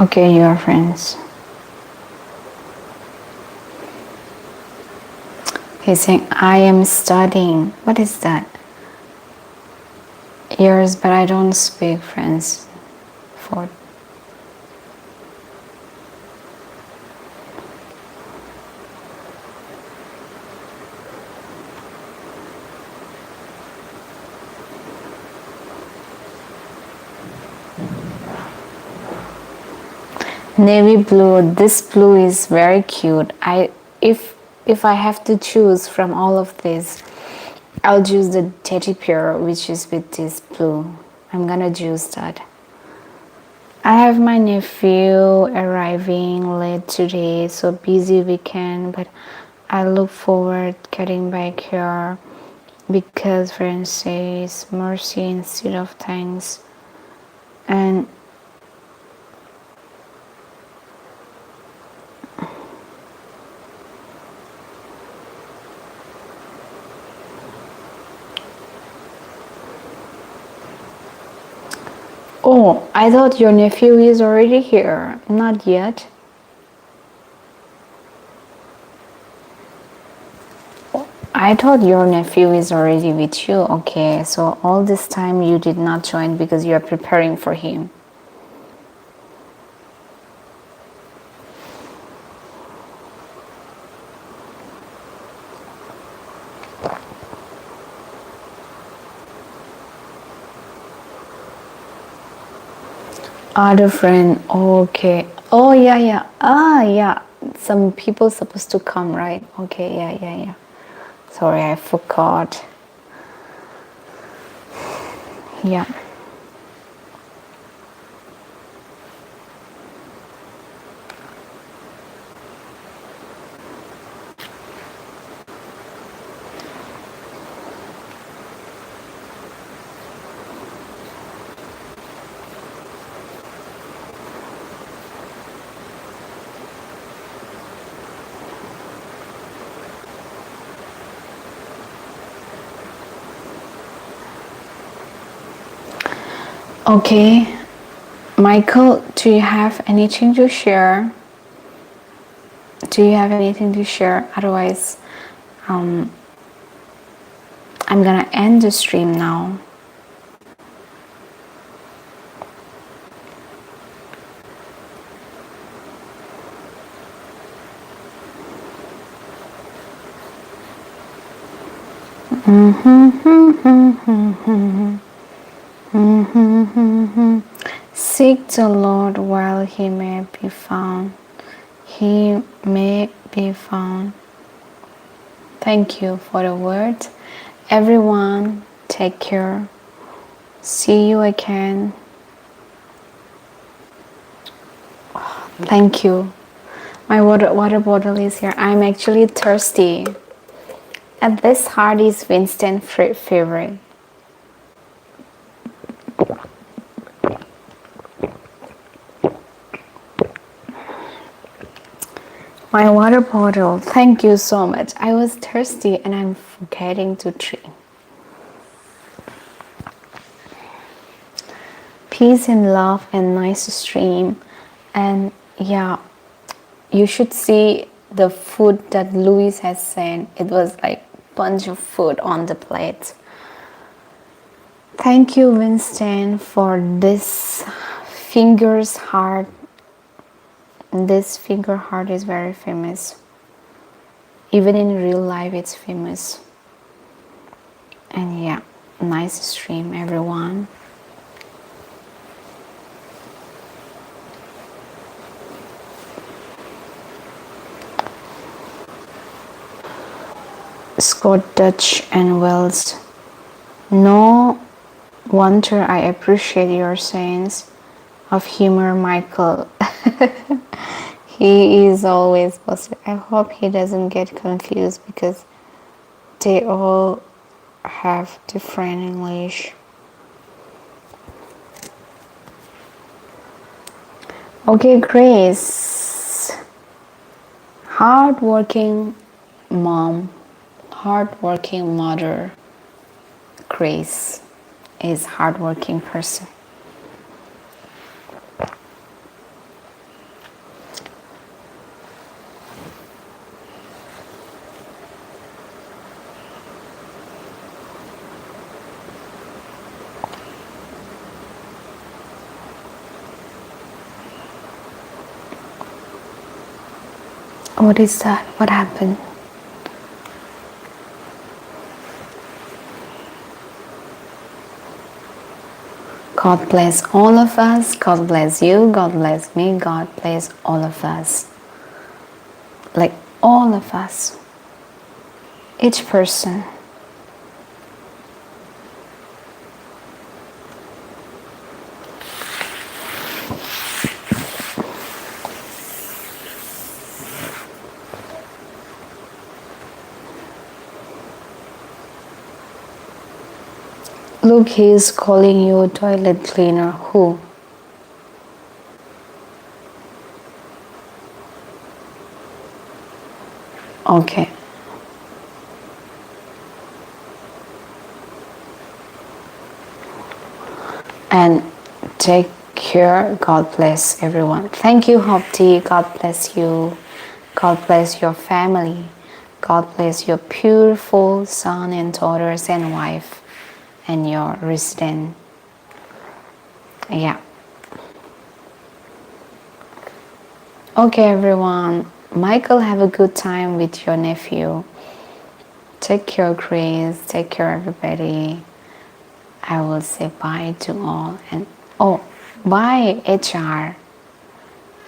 Okay, you are friends. He's saying, I am studying. What is that? Yours, but I don't speak French. For navy blue. This blue is very cute. If I have to choose from all of this, I'll choose the teddy bear, which is with this blue. I'm gonna choose that. I have my nephew arriving late today, so busy weekend, but I look forward getting back here because friends says mercy instead of thanks. And oh, I thought your nephew is already here. Not yet. I thought your nephew is already with you. Okay, so all this time you did not join because you are preparing for him. Other friend, okay. Oh yeah. Ah yeah. Some people supposed to come, right? Okay, yeah. Sorry, I forgot. Yeah. Okay, Michael, do you have anything to share? Do you have anything to share? Otherwise, I'm gonna end the stream now. Seek the Lord while he may be found. He may be found. Thank you for the words. Everyone, take care. See you again. Thank you. My water bottle is here. I'm actually thirsty. And this heart is Winston's favorite. My water bottle. Thank you so much. I was thirsty and I'm forgetting to drink. Peace and love and nice stream. And yeah, you should see the food that Louis has sent. It was like a bunch of food on the plate. Thank you, Winston, for this fingers heart. This finger heart is very famous. Even in real life, it's famous. And yeah, nice stream, everyone. Scott Dutch and Wells. No wonder I appreciate your sense of humor, Michael. He is always positive. I hope he doesn't get confused because they all have different English. Okay, Grace. Hardworking mom, hardworking mother. Grace is hardworking person. What is that? What happened? God bless all of us. God bless you. God bless me. God bless all of us. Like all of us. Each person. Look, he's calling you toilet cleaner. Who? Okay. And take care. God bless everyone. Thank you, Hopti. God bless you. God bless your family. God bless your beautiful son and daughters and wife and your resident. Yeah. Okay, everyone. Michael, have a good time with your nephew. Take care, Grace. Take care, everybody. I will say bye to all. And oh, bye, HR.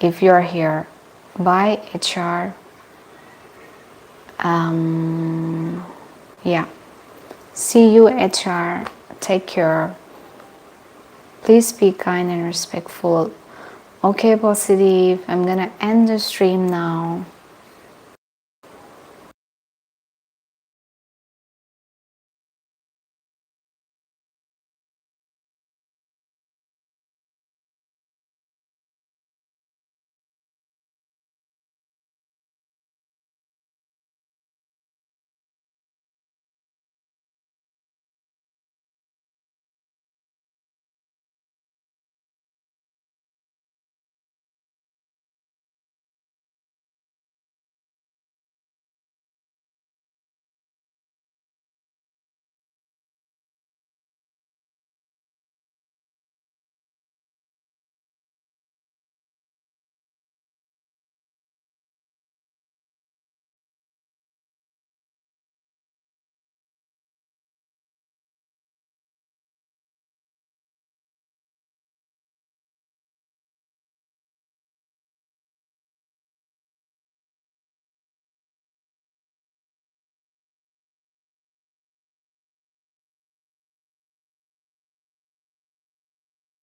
If you're here, bye, HR. Yeah. See you, HR. Take care. Please be kind and respectful. Okay, positive. I'm gonna end the stream now.